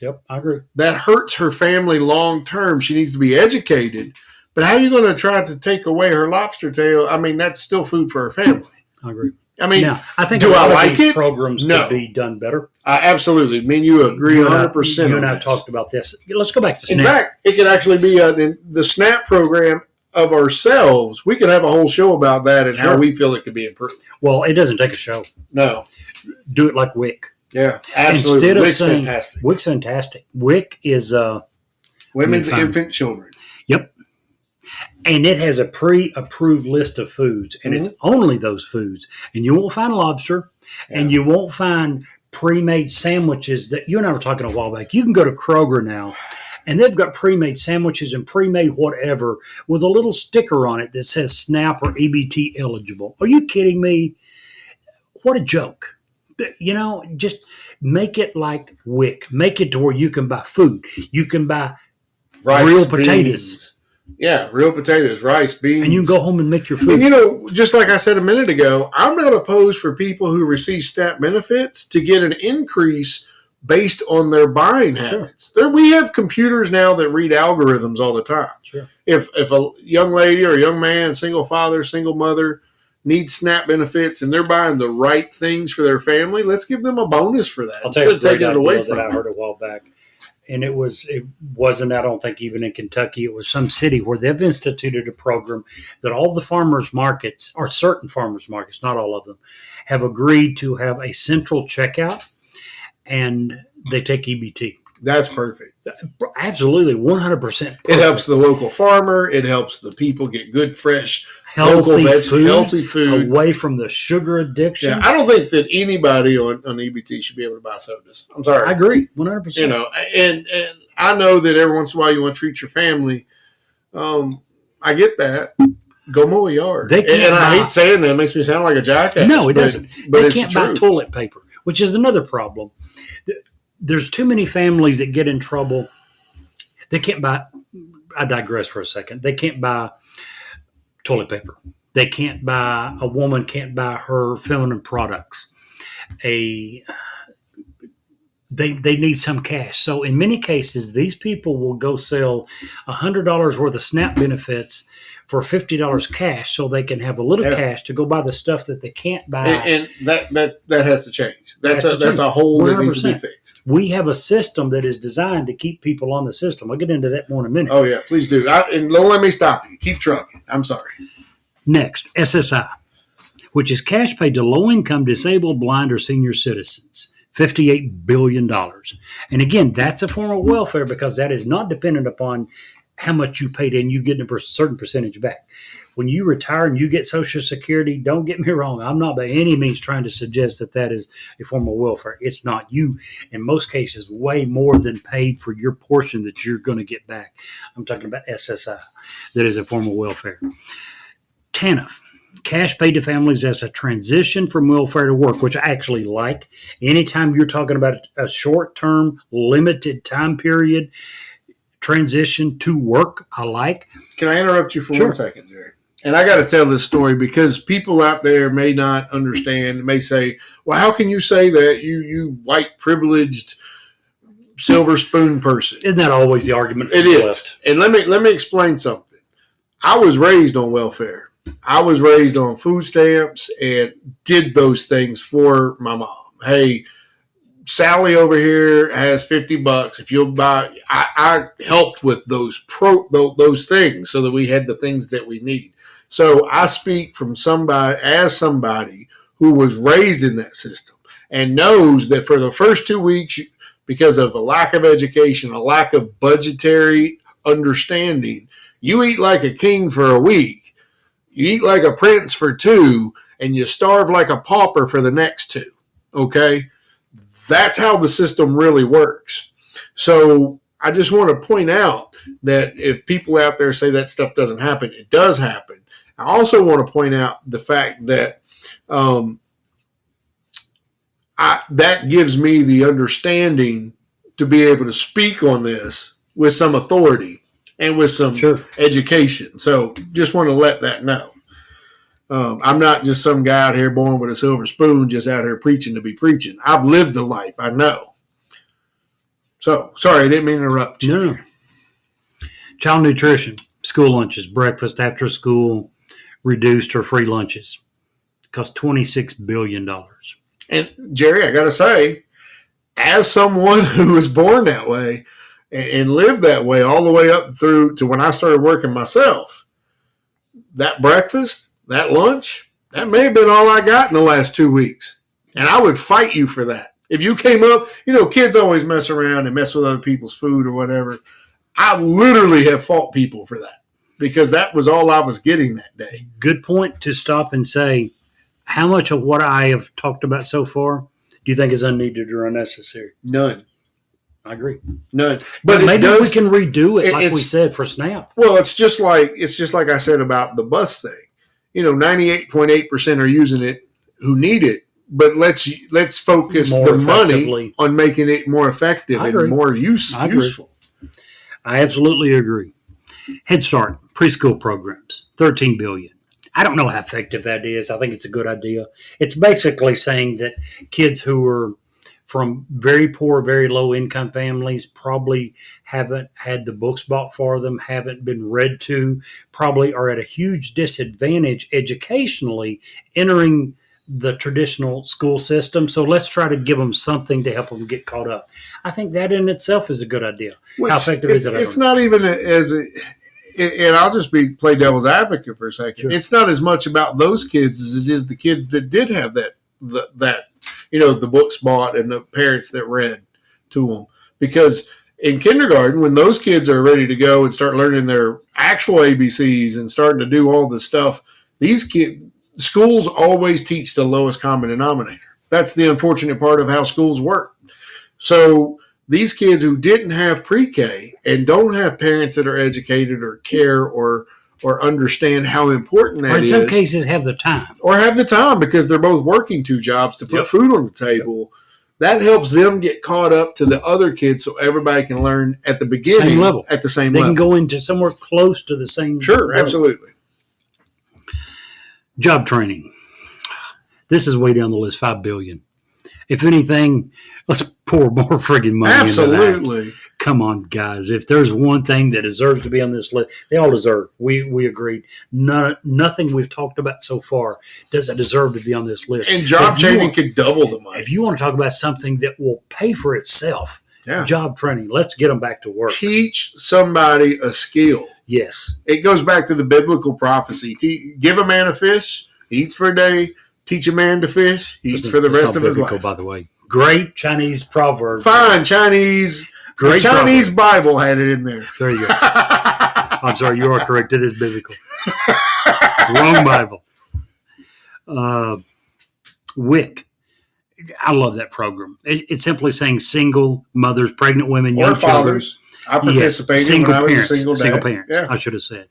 Yep, I agree. That hurts her family long term. She needs to be educated. But how are you going to try to take away her lobster tail? I mean, that's still food for her family. I agree. I mean, now, I think do I like it? Programs could be done better. Absolutely. Me and you agree 100%. You and I have talked about this. Let's go back to SNAP. In fact, it could actually be the SNAP program of ourselves. We could have a whole show about that and how we feel it could be improved. Well, it doesn't take a show. No. Do it like WIC. Yeah, absolutely. Instead of WIC's saying, fantastic. WIC's fantastic. WIC is Women's Infant Children. Yep. And it has a pre-approved list of foods, and it's only those foods. And you won't find lobster, and you won't find pre-made sandwiches that you and I were talking a while back. You can go to Kroger now, and they've got pre-made sandwiches and pre-made whatever with a little sticker on it that says SNAP or EBT eligible. Are you kidding me? What a joke. Just make it like WIC. Make it to where you can buy food. You can buy real potatoes. Beans. Yeah, real potatoes, rice, beans. And you can go home and make your food. And, just like I said a minute ago, I'm not opposed for people who receive SNAP benefits to get an increase based on their buying habits. We have computers now that read algorithms all the time. Sure. If a young lady or a young man, single father, single mother, needs SNAP benefits and they're buying the right things for their family, let's give them a bonus for that. I'll tell you a great idea that I heard a while back. And it wasn't, I don't think, even in Kentucky. It was some city where they've instituted a program that all the farmers markets, or certain farmers markets, not all of them, have agreed to have a central checkout, and they take EBT. That's perfect. Absolutely, 100%. It helps the local farmer. It helps the people get good, fresh, healthy food, healthy food away from the sugar addiction. Yeah, I don't think that anybody on EBT should be able to buy sodas. I'm sorry. I agree, 100%. You know, and I know that every once in a while you want to treat your family. I get that. Go mow a yard. And I hate saying that. It makes me sound like a jackass. No, it doesn't. But they can't buy toilet paper, which is another problem. There's too many families that get in trouble. They can't buy. I digress for a second. They can't buy toilet paper. They can't buy. A woman can't buy her feminine products. They need some cash. So in many cases, these people will go sell $100 worth of SNAP benefits for $50 cash, so they can have a little cash to go buy the stuff that they can't buy. And that has to change. That's a hole that needs to be fixed. We have a system that is designed to keep people on the system. I'll get into that more in a minute. Oh yeah, please do. And don't let me stop you. Keep trucking. I'm sorry. Next, SSI, which is cash paid to low-income, disabled, blind, or senior citizens. $58 billion. And again, that's a form of welfare because that is not dependent upon how much you paid in. You get a certain percentage back. When you retire and you get Social Security, don't get me wrong. I'm not by any means trying to suggest that that is a form of welfare. It's not. You, in most cases, way more than paid for your portion that you're going to get back. I'm talking about SSI. That is a form of welfare. TANF. Cash paid to families as a transition from welfare to work, which I actually like. Anytime you're talking about a short-term, limited time period transition to work, I like. Can I interrupt you for 1 second, Jerry? And I got to tell this story because people out there may not understand, may say, well, how can you say that, you white privileged silver spoon person? Isn't that always the argument? It is. Left? And let me explain something. I was raised on welfare. I was raised on food stamps and did those things for my mom. Hey, Sally over here has $50. If you'll buy, I helped with those things so that we had the things that we need. So I speak from somebody who was raised in that system and knows that for the first 2 weeks, because of a lack of education, a lack of budgetary understanding, you eat like a king for a week. You eat like a prince for 2, and you starve like a pauper for the next 2, okay? That's how the system really works. So I just want to point out that if people out there say that stuff doesn't happen, it does happen. I also want to point out the fact that that gives me the understanding to be able to speak on this with some authority and with some education. So just want to let that know. I'm not just some guy out here born with a silver spoon, just out here preaching to be preaching. I've lived the life. I know. So, sorry, I didn't mean to interrupt you. No. Child nutrition, school lunches, breakfast, after school, reduced or free lunches. Cost $26 billion. And, Jerry, I got to say, as someone who was born that way, and lived that way all the way up through to when I started working myself, that breakfast, that lunch, that may have been all I got in the last 2 weeks. And I would fight you for that. If you came up, kids always mess around and mess with other people's food or whatever. I literally have fought people for that because that was all I was getting that day. Good point to stop and say, how much of what I have talked about so far do you think is unneeded or unnecessary? None. I agree. None. But maybe we can redo it like we said for SNAP. Well, it's just like I said about the bus thing. 98.8% are using it who need it, but let's focus the money on making it more effective and more useful. I absolutely agree. Head Start preschool programs, $13 billion. I don't know how effective that is. I think it's a good idea. It's basically saying that kids who are from very poor, very low income families probably haven't had the books bought for them, haven't been read to, probably are at a huge disadvantage educationally entering the traditional school system. So let's try to give them something to help them get caught up. I think that in itself is a good idea. How effective is it? It's not even and I'll just play devil's advocate for a second. Sure. It's not as much about those kids as it is the kids that did have that the books bought and the parents that read to them. because in kindergarten, when those kids are ready to go and start learning their actual ABCs and starting to do all this stuff, schools always teach the lowest common denominator. That's the unfortunate part of how schools work. So these kids who didn't have pre-K and don't have parents that are educated or care or understand how important that is. Or in some cases have the time. Or have the time because they're both working 2 jobs to put food on the table. Yep. That helps them get caught up to the other kids so everybody can learn at the beginning. Same level. At the same level. They can go into somewhere close to the same Sure, level. Absolutely. Job training. This is way down the list, $5 billion. If anything, let's pour more friggin' money into that. Absolutely. Come on, guys. If there's one thing that deserves to be on this list, they all deserve. We agreed. Nothing we've talked about so far doesn't deserve to be on this list. And job training could double the money. If you want to talk about something that will pay for itself, job training, let's get them back to work. Teach somebody a skill. Yes. It goes back to the biblical prophecy. Give a man a fish, he eats for a day. Teach a man to fish, he eats for the rest of his life. By the way. Great Chinese proverb. Fine Chinese. Great the Chinese proverb. Bible had it in there. There you go. I'm sorry, you are correct. It is biblical. Wrong Bible. WIC. I love that program. It's simply saying single mothers, pregnant women, young fathers. I participated when I was a single dad. Single parents, I should have said.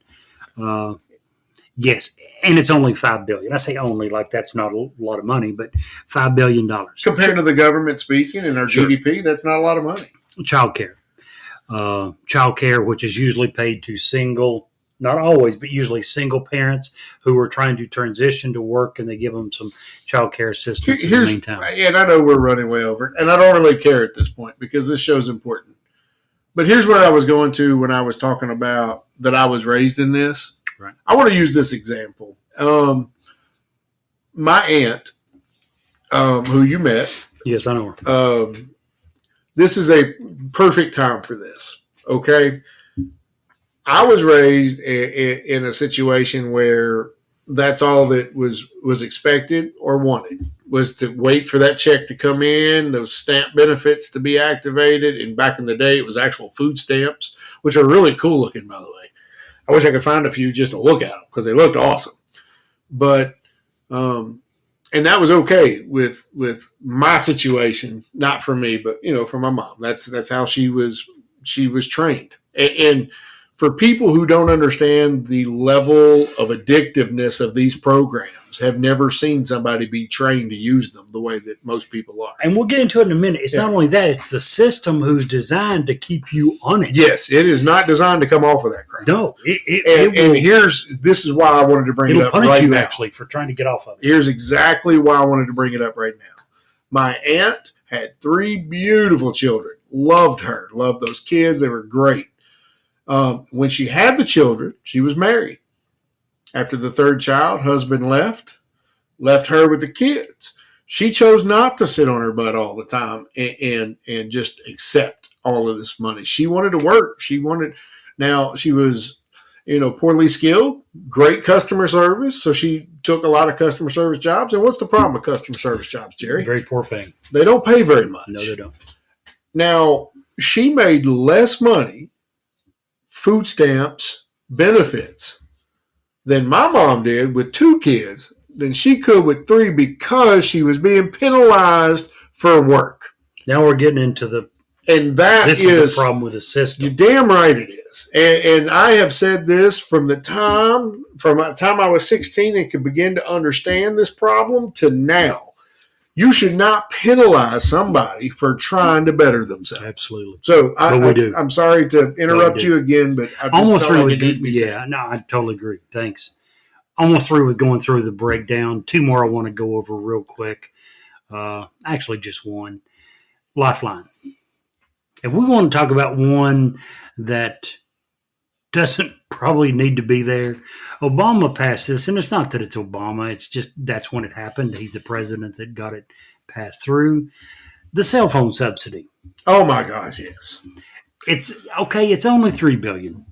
Yes, and it's only $5 billion. I say only like that's not a lot of money, but $5 billion. Compared to the government speaking and our GDP, that's not a lot of money. Child care, which is usually paid to single, not always, but usually single parents who are trying to transition to work, and they give them some child care assistance in the meantime. And I know we're running way over, and I don't really care at this point because this show's important. But here's what I was going to when I was talking about that I was raised in this. Right. I want to use this example. My aunt, who you met. Yes, I know her. This is a perfect time for this, okay? I was raised in a situation where that's all that was expected or wanted, was to wait for that check to come in, those stamp benefits to be activated. And back in the day, it was actual food stamps, which are really cool looking, by the way. I wish I could find a few just to look at them because they looked awesome. But and that was okay with my situation, not for me, but for my mom. That's how she was trained. And for people who don't understand the level of addictiveness of these programs, have never seen somebody be trained to use them the way that most people are. And we'll get into it in a minute. It's not only that, it's the system who's designed to keep you on it. Yes, it is not designed to come off of that crap. No. This is why I wanted to bring it up right now. It'll punish you, actually, for trying to get off of it. Here's exactly why I wanted to bring it up right now. My aunt had 3 beautiful children. Loved her. Loved those kids. They were great. When she had the children, she was married. After the 3rd child, husband left her with the kids. She chose not to sit on her butt all the time and just accept all of this money. She wanted to work. Now she was, poorly skilled, great customer service. So she took a lot of customer service jobs. And what's the problem with customer service jobs, Jerry? Very poor paying. They don't pay very much. No, they don't. Now, she made less money, food stamps, benefits, than my mom did with 2 kids than she could with 3 because she was being penalized for work. Now we're getting into this is the problem with the system. You're damn right it is. And I have said this from the time I was 16 and could begin to understand this problem to now. You should not penalize somebody for trying to better themselves. Absolutely. So I'm sorry to interrupt you again, but I just almost felt through like it needed to be said. Yeah, no, I totally agree. Thanks. Almost through with going through the breakdown. 2 more I want to go over real quick. Actually, just one. Lifeline. If we want to talk about one that doesn't probably need to be there, Obama passed this, and it's not that it's Obama. It's just that's when it happened. He's the president that got it passed through. The cell phone subsidy. Oh, my gosh, yes. It's okay. It's only $3 billion.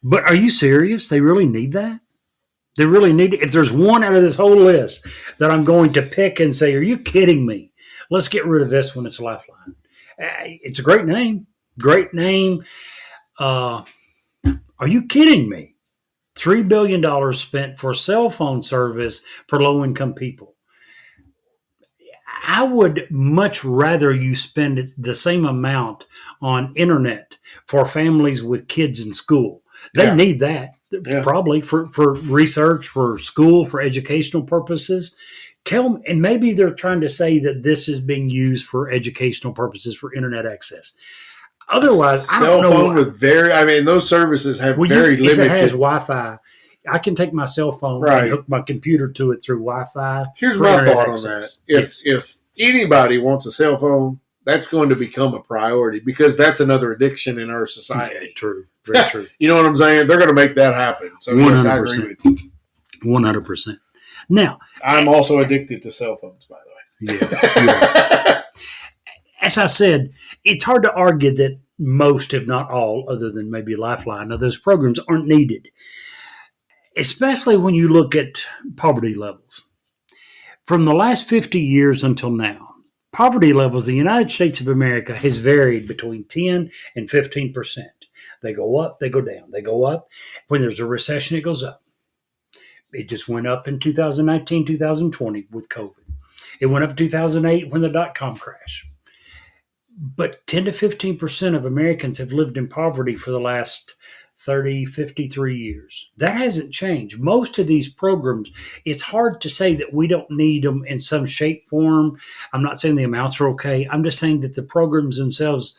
But are you serious? They really need that? They really need it? If there's one out of this whole list that I'm going to pick and say, are you kidding me? Let's get rid of this one. It's Lifeline. It's a great name. Great name. Are you kidding me? $3 billion spent for cell phone service for low income people. I would much rather you spend the same amount on internet for families with kids in school. They need that probably for research, for school, for educational purposes. Tell me, and maybe they're trying to say that this is being used for educational purposes for internet access. Otherwise, I don't know. Cell phone with those services have very limited. If it has Wi-Fi, I can take my cell phone and hook my computer to it through Wi-Fi. Here's my thought on that. If anybody wants a cell phone, that's going to become a priority because that's another addiction in our society. True. Very true. You know what I'm saying? They're going to make that happen. So 100%. Yes, I agree with you. 100%. Now, I'm also addicted to cell phones, by the way. Yeah. As I said, it's hard to argue that most, if not all, other than maybe Lifeline, of those programs aren't needed, especially when you look at poverty levels. From the last 50 years until now, poverty levels in the United States of America has varied between 10 and 15%. They go up, they go down, they go up. When there's a recession, it goes up. It just went up in 2019, 2020 with COVID. It went up in 2008 when the dot-com crash. But 10 to 15% of Americans have lived in poverty for the last 30, 53 years. That hasn't changed. Most of these programs, it's hard to say that we don't need them in some shape, form. I'm not saying the amounts are okay. I'm just saying that the programs themselves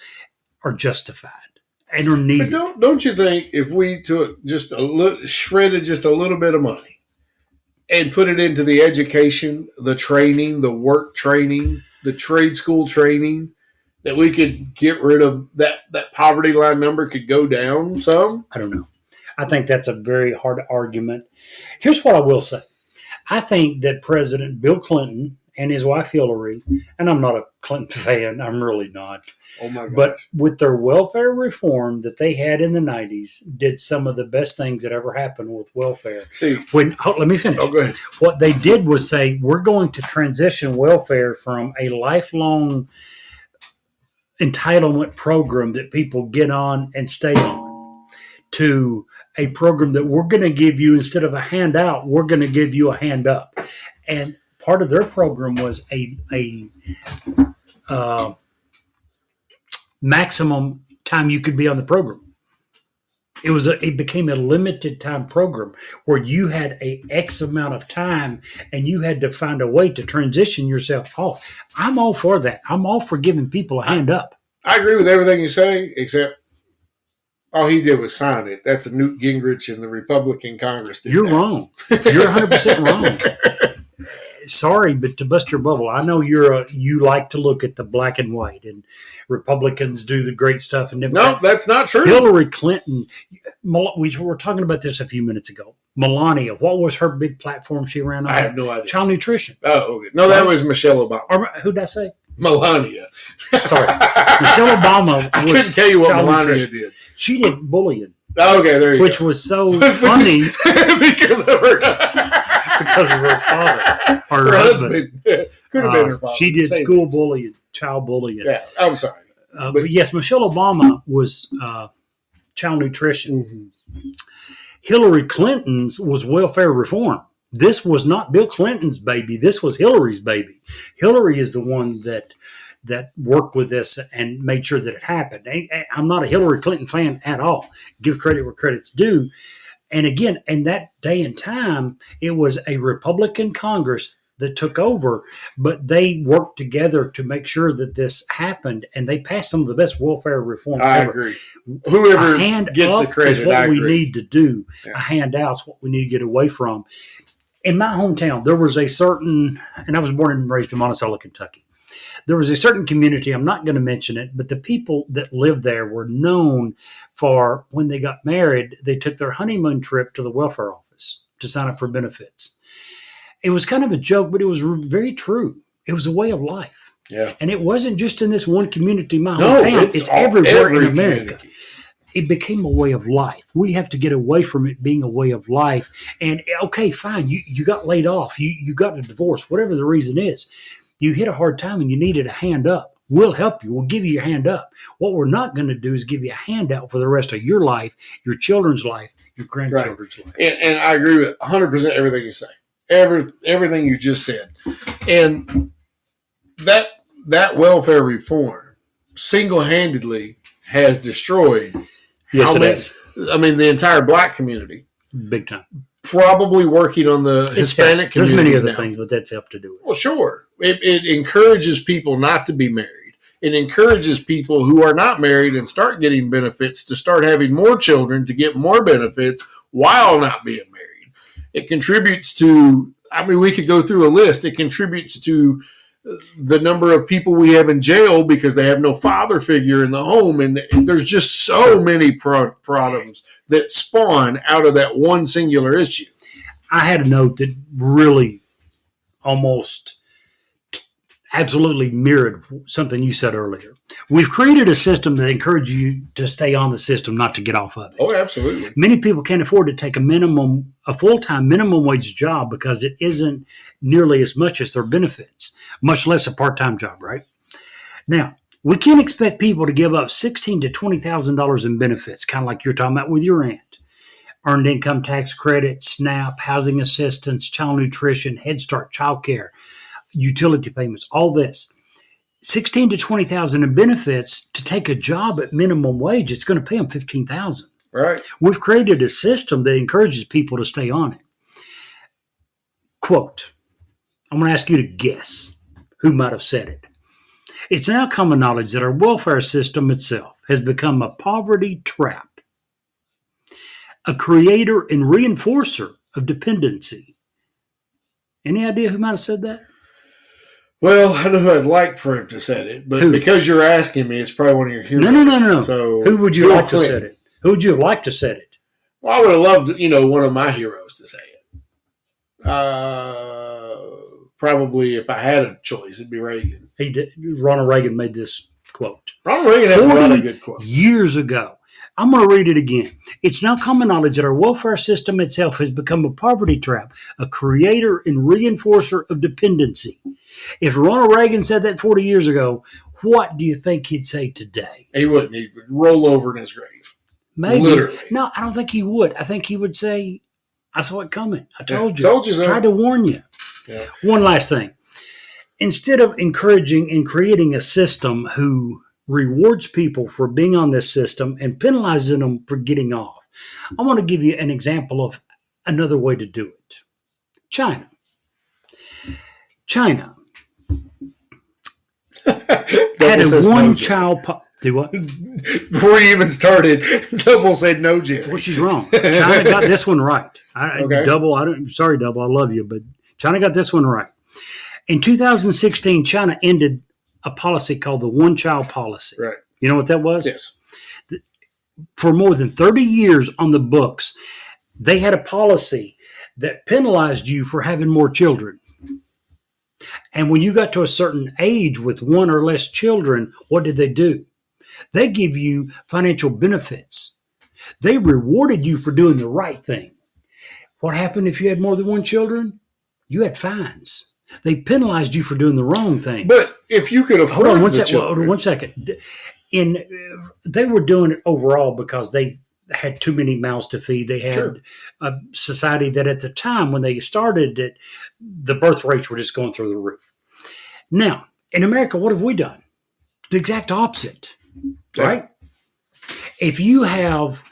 are justified and are needed. But don't you think if we took just shredded just a little bit of money and put it into the education, the training, the work training, the trade school training, that we could get rid of that poverty line number could go down some? I don't know. I think that's a very hard argument. Here's what I will say. I think that President Bill Clinton and his wife Hillary, and I'm not a Clinton fan, I'm really not. Oh my gosh. But with their welfare reform that they had in the 90s, did some of the best things that ever happened with welfare. Let me finish. Oh, go ahead. What they did was say, we're going to transition welfare from a lifelong entitlement program that people get on and stay on to a program that we're going to give you, instead of a handout, we're going to give you a hand up. And part of their program was a maximum time you could be on the program. It became a limited time program where you had a X amount of time and you had to find a way to transition yourself off. I'm all for that. I'm all for giving people a hand up. I agree with everything you say, except all he did was sign it. That's a Newt Gingrich in the Republican Congress. You're wrong. You're 100% wrong. Sorry, but to bust your bubble, I know you like to look at the black and white, and Republicans do the great stuff. And no, that's not true. Hillary Clinton, we were talking about this a few minutes ago. Melania, what was her big platform she ran on? I have no idea. Child nutrition. Oh, okay. No, that was Michelle Obama. Or, who did I say? Melania. Sorry. Michelle Obama. I couldn't tell you what Melania did. She did bullying. Okay, there you go. Which was so funny. Because of her. Because of her father. Her husband. Could have been her father. She did school bullying, child bullying. Yeah, I'm sorry. But yes, Michelle Obama was child nutrition. Mm-hmm. Hillary Clinton's was welfare reform. This was not Bill Clinton's baby. This was Hillary's baby. Hillary is the one that worked with this and made sure that it happened. I'm not a Hillary Clinton fan at all. Give credit where credit's due. And again, in that day and time, it was a Republican Congress that took over, but they worked together to make sure that this happened, and they passed some of the best welfare reform I ever. Agree. Whoever gets the credit, is what I we agree. need to do. Yeah. A handout's what we need to get away from. In my hometown, there was a certain, and I was born and raised in Monticello, Kentucky. There was a certain community, I'm not going to mention it, but the people that lived there were known for, when they got married, they took their honeymoon trip to the welfare office to sign up for benefits. It was kind of a joke, but it was very true. It was a way of life. Yeah. And it wasn't just in this one community, my hometown. It's everywhere in America. Community. It became a way of life. We have to get away from it being a way of life. And okay, fine, you got laid off, you got a divorce, whatever the reason is. You hit a hard time and you needed a hand up. We'll help you. We'll give you your hand up. What we're not going to do is give you a handout for the rest of your life, your children's life, your grandchildren's life. And I agree with 100% everything you say. Everything you just said. And that welfare reform single-handedly has destroyed the entire black community. Big time. Probably working on the Hispanic community. There's many other things, but that's helped to do it. Well, sure. It encourages people not to be married. It encourages people who are not married and start getting benefits to start having more children to get more benefits while not being married. It contributes to, we could go through a list. It contributes to the number of people we have in jail because they have no father figure in the home. And there's just so many problems that spawn out of that one singular issue. I had a note that really almost absolutely mirrored something you said earlier. We've created a system that encourages you to stay on the system, not to get off of it. Oh, absolutely. Many people can't afford to take a full-time minimum wage job because it isn't nearly as much as their benefits, much less a part-time job, right? Now, we can't expect people to give up $16,000 to $20,000 in benefits, kind of like you're talking about with your aunt. Earned income tax credit, SNAP, housing assistance, child nutrition, Head Start, child care, utility payments, all this. $16,000 to $20,000 in benefits to take a job at minimum wage. It's going to pay them $15,000. Right. We've created a system that encourages people to stay on it. Quote, I'm going to ask you to guess who might have said it. It's now common knowledge that our welfare system itself has become a poverty trap, a creator and reinforcer of dependency. Any idea who might have said that? Well, I know who I'd like for him to say it, but because you're asking me, it's probably one of your heroes. No. So who would you like to say it? Who would you have liked to say it? Well, I would have loved, one of my heroes to say it. Probably if I had a choice, it'd be Reagan. He did. Ronald Reagan made this quote. Ronald Reagan has a lot of good quotes. Years ago. I'm going to read it again. It's now common knowledge that our welfare system itself has become a poverty trap, a creator and reinforcer of dependency. If Ronald Reagan said that 40 years ago, what do you think he'd say today? He wouldn't. He would roll over in his grave. Maybe. Literally. No, I don't think he would. I think he would say, I saw it coming. I told you. Told you so. Tried to warn you. Yeah. One last thing. Instead of encouraging and creating a system who rewards people for being on this system and penalizing them for getting off, I want to give you an example of another way to do it. China had a one-child do what? Before you even started, Double said no, Jerry. Well, she's wrong. China got this one right. Okay. Sorry, Double, I love you, but China got this one right. In 2016, China ended a policy called the one-child policy. Right. You know what that was? Yes. For more than 30 years on the books, they had a policy that penalized you for having more children. And when you got to a certain age with one or less children, what did they do? They give you financial benefits. They rewarded you for doing the right thing. What happened if you had more than one children? You had fines. They penalized you for doing the wrong thing. But if you could afford hold on one second. They were doing it overall because they had too many mouths to feed. They had a society that at the time when they started it, the birth rates were just going through the roof. Now, in America, what have we done? The exact opposite, right? If you have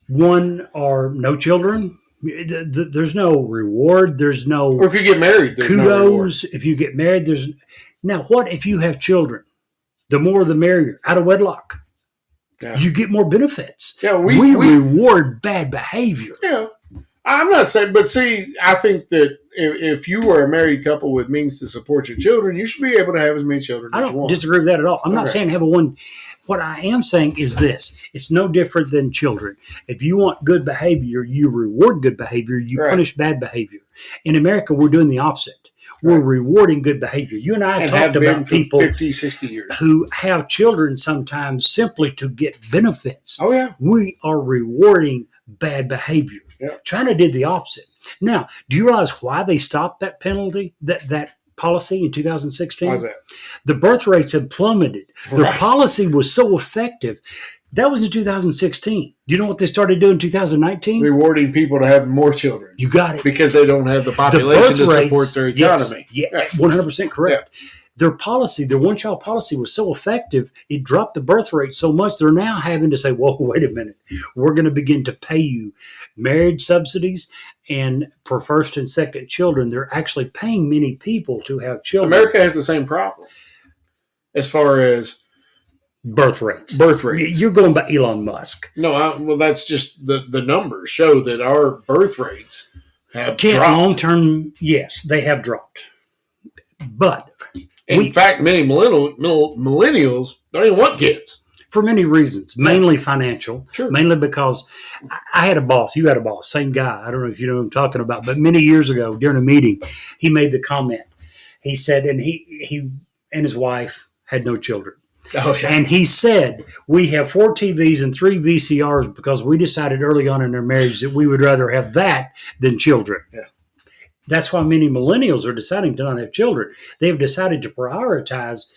one or no children, there's no reward. There's no. Or if you get married, there's kudos. No reward. If you get married, there's. Now, what if you have children? The more the merrier. Out of wedlock, you get more benefits. Yeah, we reward bad behavior. Yeah, I'm not saying, but see, I think that if you were a married couple with means to support your children, you should be able to have as many children as you want. I don't disagree with that at all. I'm not saying have a one. What I am saying is this. It's no different than children. If you want good behavior, you reward good behavior. You punish bad behavior. In America, we're doing the opposite. We're rewarding good behavior. You and I have talked about people 50, 60 years who have children sometimes simply to get benefits. Oh, yeah. We are rewarding bad behavior. Yeah. China did the opposite. Now, do you realize why they stopped that penalty, that policy in 2016? Why is that? The birth rates have plummeted. Their policy was so effective. That was in 2016. Do you know what they started doing in 2019? Rewarding people to have more children. You got it. Because they don't have the population to support their economy. Yes, 100% correct. Yeah. Their policy, their one-child policy was so effective, it dropped the birth rate so much, they're now having to say, whoa, wait a minute. We're going to begin to pay you marriage subsidies, and for first and second children, they're actually paying many people to have children. America has the same problem as far as birth rates. You're going by Elon Musk. No, well, that's just the numbers show that our birth rates have dropped. Long-term, yes, they have dropped. But in fact, many millennials don't even want kids. For many reasons, mainly financial, mainly because I had a boss, you had a boss, same guy. I don't know if you know what I'm talking about, but many years ago during a meeting, he made the comment. He said, and he and his wife had no children. Oh, yeah. And he said, we have 4 TVs and 3 VCRs because we decided early on in our marriage that we would rather have that than children. Yeah. That's why many millennials are deciding to not have children. They've decided to prioritize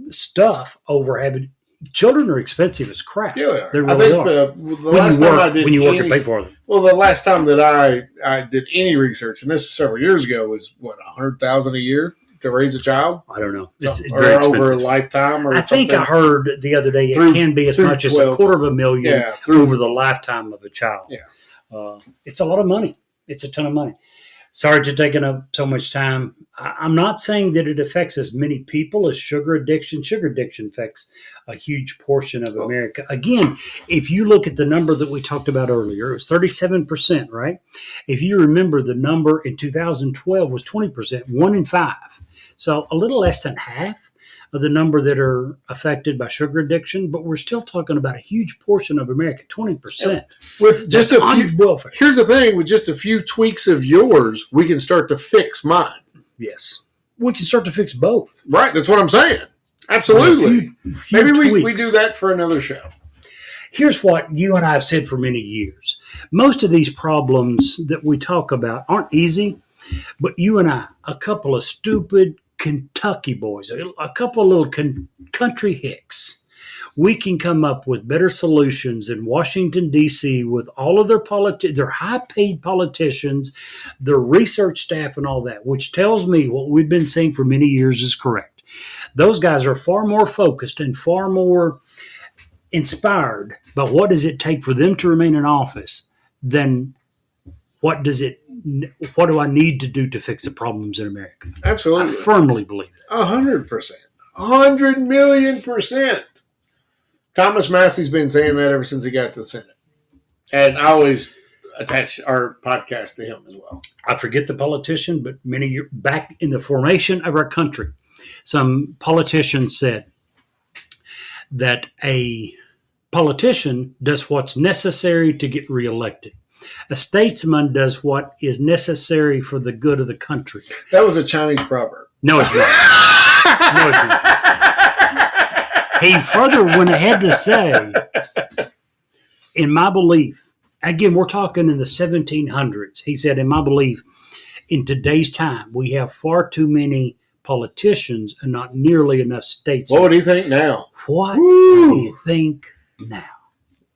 stuff over having children. Are expensive as crap. Yeah, they really are. The last time I did when you work and pay for them. Well, the last time that I did any research, and this was several years ago, was what, $100,000 a year to raise a child? I don't know. It's or very expensive. Over a lifetime, or I think I heard the other day it can be as much as $250,000 over the lifetime of a child. Yeah, it's a lot of money. It's a ton of money. Sorry to taking up so much time. I'm not saying that it affects as many people as sugar addiction. Sugar addiction affects a huge portion of America. Again, if you look at the number that we talked about earlier, it was 37%, right? If you remember, the number in 2012 was 20%, 1 in 5. So a little less than half of the number that are affected by sugar addiction, but we're still talking about a huge portion of America, 20%. With just a few, here's the thing, with just a few tweaks of yours, we can start to fix mine. Yes. We can start to fix both. Right, that's what I'm saying. Absolutely. Maybe we do that for another show. Here's what you and I have said for many years. Most of these problems that we talk about aren't easy, but you and I, a couple of stupid Kentucky boys, a couple of little country hicks, we can come up with better solutions in Washington, D.C. with all of their high-paid politicians, their research staff and all that, which tells me what we've been saying for many years is correct. Those guys are far more focused and far more inspired by what does it take for them to remain in office than what do I need to do to fix the problems in America? Absolutely. I firmly believe that. 100%. 100,000,000%. Thomas Massey's been saying that ever since he got to the Senate. And I always attach our podcast to him as well. I forget the politician, but many years back in the formation of our country, some politicians said that a politician does what's necessary to get reelected. A statesman does what is necessary for the good of the country. That was a Chinese proverb. No, it's not. No, it's not. He further went ahead to say, in my belief, again, we're talking in the 1700s. He said, in my belief, in today's time, we have far too many politicians and not nearly enough statesmen. What do you think now? What do you think now?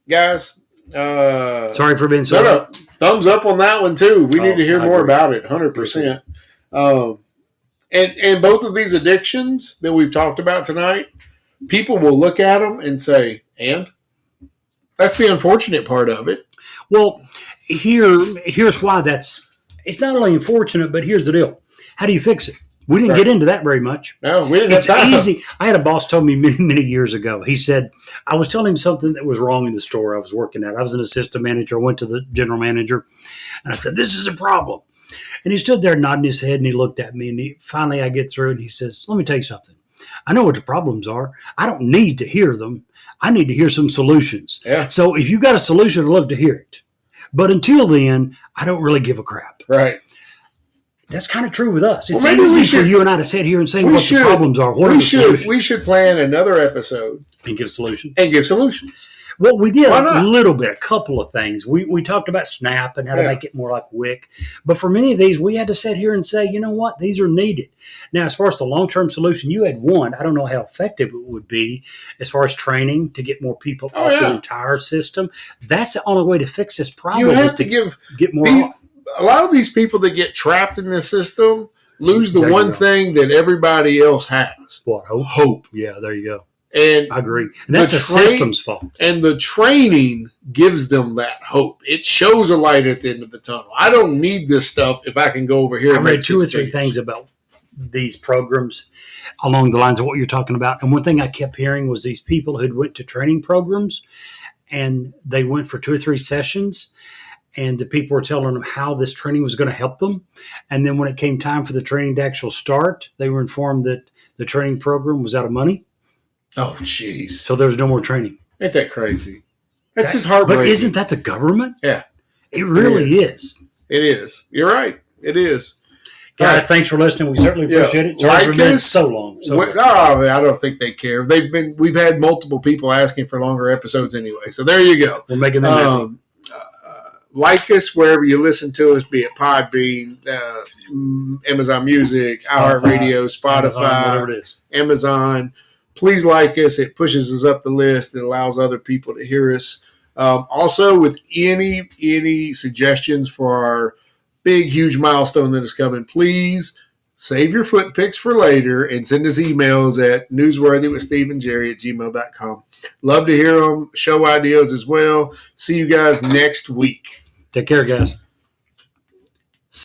Guys, sorry for being so. No. Thumbs up on that one too. We need to hear more about it. 100%. And both of these addictions that we've talked about tonight, people will look at them and say, "And?" That's the unfortunate part of it. Well, here's why it's not only unfortunate, but here's the deal: how do you fix it? We didn't get into that very much. No, we didn't have time. It's easy. I had a boss told me many, many years ago. He said, I was telling him something that was wrong in the store I was working at. I was an assistant manager. I went to the general manager, and I said, this is a problem. And he stood there nodding his head, and he looked at me, and finally I get through, and he says, let me tell you something. I know what the problems are. I don't need to hear them. I need to hear some solutions. Yeah. So if you got a solution, I'd love to hear it. But until then, I don't really give a crap. Right. That's kind of true with us. It's easy for you and I to sit here and say what the problems are. What are the solutions? We should plan another episode and give solutions. Well, we did Why a not? little bit, a couple of things. We talked about Snap and how to Yeah. make it more like Wick. But for many of these, we had to sit here and say, you know what, these are needed. Now, as far as the long-term solution, you had one. I don't know how effective it would be as far as training to get more people Oh, off yeah. the entire system. That's the only way to fix this problem. You is have to give get more people, off. a lot of these people that get trapped in this system lose the There you one go. thing that everybody else has: What, hope? hope. Yeah, there you go. And I agree. And that's The the train- system's fault. and the training gives them that hope. It shows a light at the end of the tunnel. I don't need this stuff if I can go over here. I and read make 2 or 6 3 figures. things about these programs along the lines of what you're talking about. And one thing I kept hearing was these people who went to training programs and they went for 2 or 3 sessions and the people were telling them how this training was going to help them. And then when it came time for the training to actually start, they were informed that the training program was out of money. Oh, jeez. So there was no more training. Ain't that crazy? That's That- just heartbreaking. But isn't that the government? Yeah. It really is. It is. You're right. It is. Guys, thanks for listening. We certainly Yeah. appreciate it. Sorry for Like being us. so long. I don't think they care. We've had multiple people asking for longer episodes anyway. So there you go. We're making them happy. Like us wherever you listen to us, be it Podbean, Amazon Music, iHeartRadio, Amazon, Spotify, whatever it is. Amazon. Please like us. It pushes us up the list. It allows other people to hear us. Also, with any suggestions for our big, huge milestone that is coming, please save your foot pics for later and send us emails at newsworthywithsteveandjerry@gmail.com. Love to hear them. Show ideas as well. See you guys next week. Take care, guys.